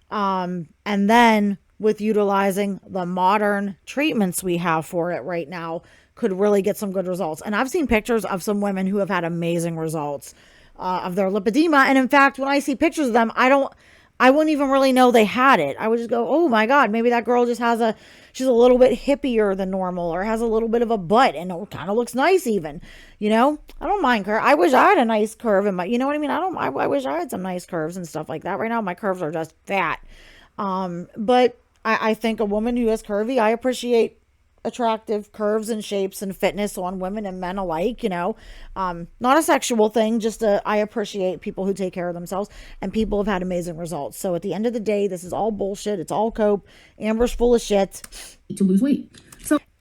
And then with utilizing the modern treatments we have for it right now, could really get some good results. And I've seen pictures of some women who have had amazing results of their lipedema. And in fact, when I see pictures of them, I wouldn't even really know they had it. I would just go, oh my God, maybe that girl just she's a little bit hippier than normal, or has a little bit of a butt and it kind of looks nice even, I don't mind curve. I wish I had a nice curve in my, you know what I mean? I wish I had some nice curves and stuff like that. Right now, my curves are just fat. But I think a woman who is curvy, I appreciate attractive curves and shapes and fitness on women and men alike, not a sexual thing, I appreciate people who take care of themselves, and people have had amazing results. So at the end of the day, this is all bullshit. It's all cope. Amber's full of shit. To lose weight.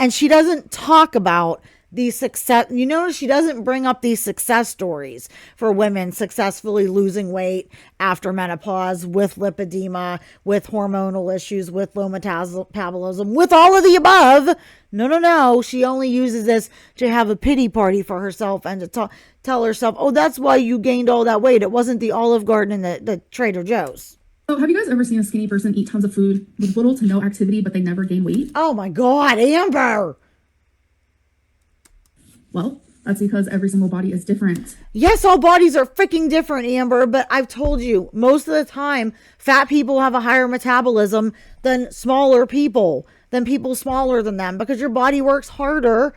And she doesn't talk about these success, she doesn't bring up these success stories for women successfully losing weight after menopause, with lipedema, with hormonal issues, with low metabolism, with all of the above. No. She only uses this to have a pity party for herself and to tell herself, oh, that's why you gained all that weight. It wasn't the Olive Garden and the Trader Joe's. So have you guys ever seen a skinny person eat tons of food with little to no activity, but they never gain weight? Oh my God, Amber. Well, that's because every single body is different. Yes, all bodies are freaking different, Amber, but I've told you, most of the time, fat people have a higher metabolism than smaller people, than people smaller than them, because your body works harder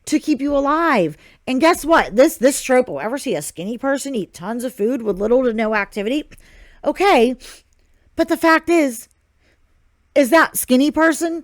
to keep you alive. And guess what? This trope, will ever see a skinny person eat tons of food with little to no activity? Okay, but the fact is that skinny person,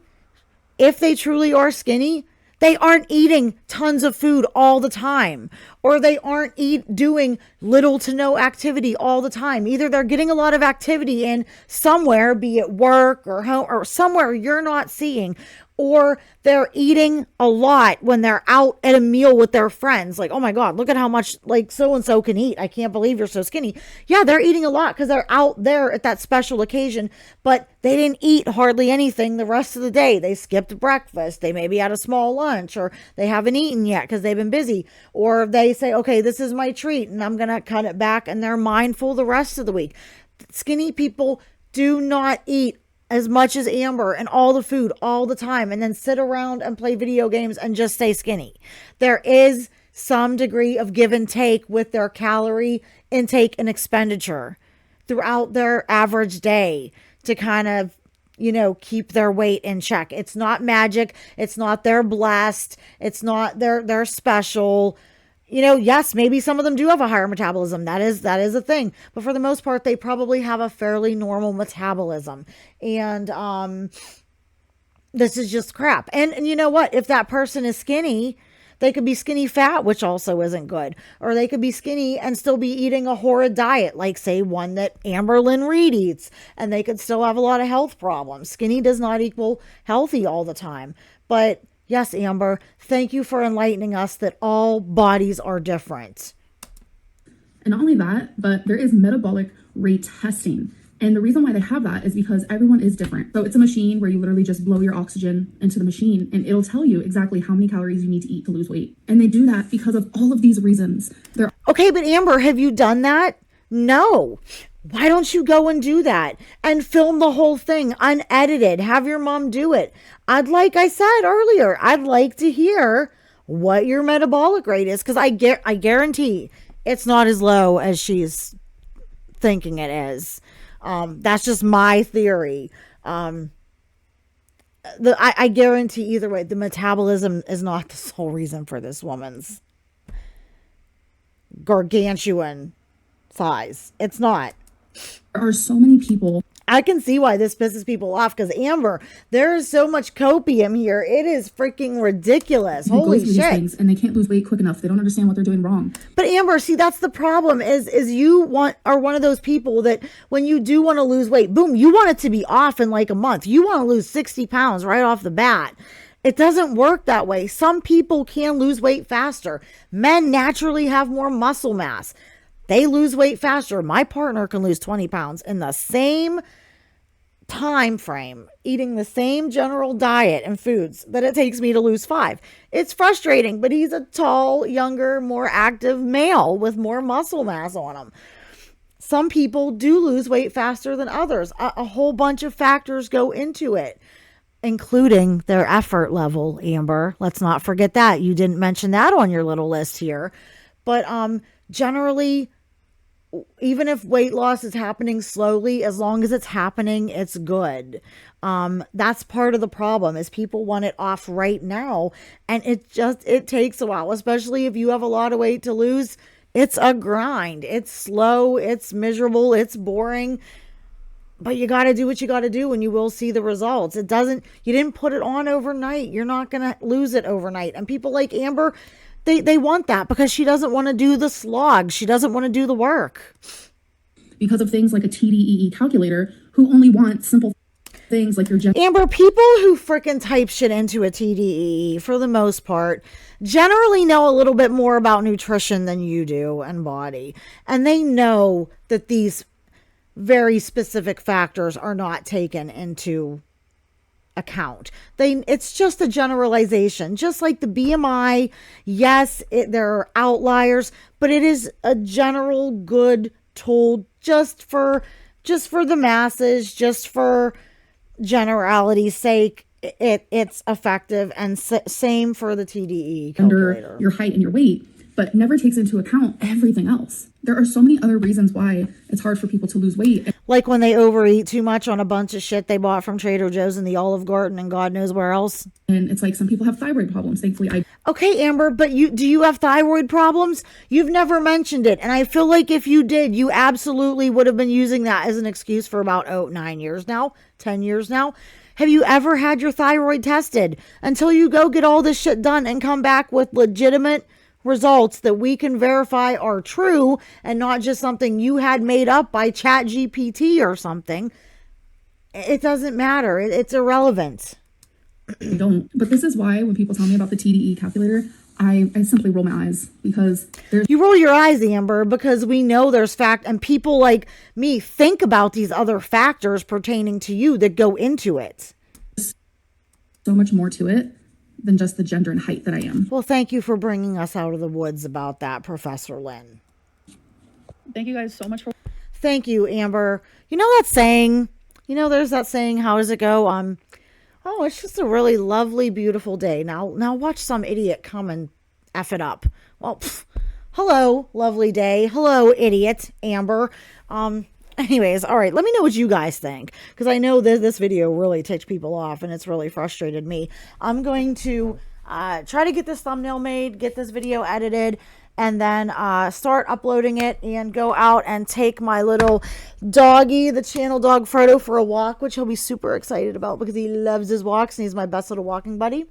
if they truly are skinny, they aren't eating tons of food all the time, or they aren't doing little to no activity all the time. Either they're getting a lot of activity in somewhere, be it work or home or somewhere you're not seeing, or they're eating a lot when they're out at a meal with their friends. Like, oh my God, look at how much like so-and-so can eat. I can't believe you're so skinny. Yeah, they're eating a lot because they're out there at that special occasion, but they didn't eat hardly anything the rest of the day. They skipped breakfast. They maybe had a small lunch, or they haven't eaten yet because they've been busy. Or they say, okay, this is my treat and I'm going to cut it back, and they're mindful the rest of the week. Skinny people do not eat as much as Amber and all the food all the time and then sit around and play video games and just stay skinny. There is some degree of give and take with their calorie intake and expenditure throughout their average day to kind of, keep their weight in check. It's not magic. It's not they're blessed. It's not they're special. Yes, maybe some of them do have a higher metabolism. That is a thing. But for the most part, they probably have a fairly normal metabolism. And this is just crap. And you know what? If that person is skinny, they could be skinny fat, which also isn't good. Or they could be skinny and still be eating a horrid diet, like say one that Amberlynn Reid eats. And they could still have a lot of health problems. Skinny does not equal healthy all the time. But yes, Amber, thank you for enlightening us that all bodies are different. And not only that, but there is metabolic rate testing. And the reason why they have that is because everyone is different. So it's a machine where you literally just blow your oxygen into the machine and it'll tell you exactly how many calories you need to eat to lose weight. And they do that because of all of these reasons. Okay, but Amber, have you done that? No. Why don't you go and do that and film the whole thing unedited? Have your mom do it. Like I said earlier, I'd like to hear what your metabolic rate is, because I guarantee it's not as low as she's thinking it is. That's just my theory. I guarantee either way, the metabolism is not the sole reason for this woman's gargantuan size. It's not. There are so many people. I can see why this pisses people off, because Amber, there is so much copium here. It is freaking ridiculous. Holy shit. Things and they can't lose weight quick enough. They don't understand what they're doing wrong. But Amber, see, that's the problem is you are one of those people that when you do want to lose weight, boom, you want it to be off in like a month. You want to lose 60 pounds right off the bat. It doesn't work that way. Some people can lose weight faster. Men naturally have more muscle mass. They lose weight faster. My partner can lose 20 pounds in the same time frame, eating the same general diet and foods that it takes me to lose 5. It's frustrating, but he's a tall, younger, more active male with more muscle mass on him. Some people do lose weight faster than others. A whole bunch of factors go into it, including their effort level, Amber. Let's not forget that. You didn't mention that on your little list here. But generally, even if weight loss is happening slowly, as long as it's happening, it's good. That's part of the problem is people want it off right now. And it takes a while, especially if you have a lot of weight to lose. It's a grind. It's slow. It's miserable. It's boring. But you got to do what you got to do and you will see the results. You didn't put it on overnight. You're not going to lose it overnight. And people like Amber, They want that because she doesn't want to do the slog. She doesn't want to do the work. Because of things like a TDEE calculator, who only want simple things like your Amber, people who freaking type shit into a TDEE, for the most part, generally know a little bit more about nutrition than you do and body. And they know that these very specific factors are not taken into account. It's just a generalization, just like the BMI. Yes, there are outliers, but it is a general good tool just for the masses, just for generality's sake. It's effective, and same for the TDEE calculator. Under your height and your weight, but never takes into account everything else. There are so many other reasons why it's hard for people to lose weight. Like when they overeat too much on a bunch of shit they bought from Trader Joe's and the Olive Garden and God knows where else. And it's like some people have thyroid problems. Thankfully, Okay, Amber, but do you have thyroid problems? You've never mentioned it. And I feel like if you did, you absolutely would have been using that as an excuse for about 9 years now, 10 years now. Have you ever had your thyroid tested? Until you go get all this shit done and come back with legitimate results that we can verify are true and not just something you had made up by Chat GPT or something, it doesn't matter. It's irrelevant. I don't. But this is why when people tell me about the TDEE calculator, I simply roll my eyes, because there's... You roll your eyes, Amber, because we know there's fact, and people like me think about these other factors pertaining to you that go into it. So much more to it than just the gender and height that I am. Well, thank you for bringing us out of the woods about that, Professor Lynn. Thank you guys so much for... Thank you, Amber. You know that saying? You know, there's that saying, how does it go? Oh, it's just a really lovely, beautiful day. Now watch some idiot come and F it up. Well, hello, lovely day. Hello, idiot, Amber. Anyways, all right, let me know what you guys think, because I know that this video really ticked people off and it's really frustrated me. I'm going to try to get this thumbnail made, get this video edited, and then start uploading it and go out and take my little doggy, the channel dog Frodo, for a walk, which he'll be super excited about because he loves his walks and he's my best little walking buddy.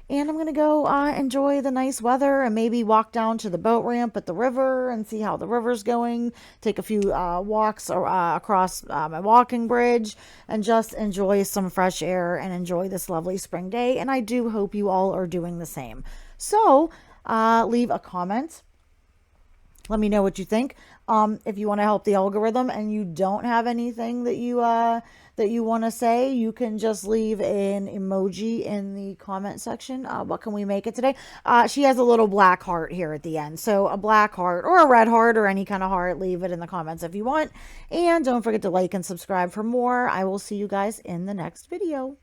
And I'm going to go enjoy the nice weather and maybe walk down to the boat ramp at the river and see how the river's going. Take a few walks across my walking bridge and just enjoy some fresh air and enjoy this lovely spring day. And I do hope you all are doing the same. So leave a comment. Let me know what you think. If you want to help the algorithm and you don't have anything that you want to say, you can just leave an emoji in the comment section. What can we make it today? She has a little black heart here at the end. So a black heart or a red heart or any kind of heart, leave it in the comments if you want. And don't forget to like and subscribe for more. I will see you guys in the next video.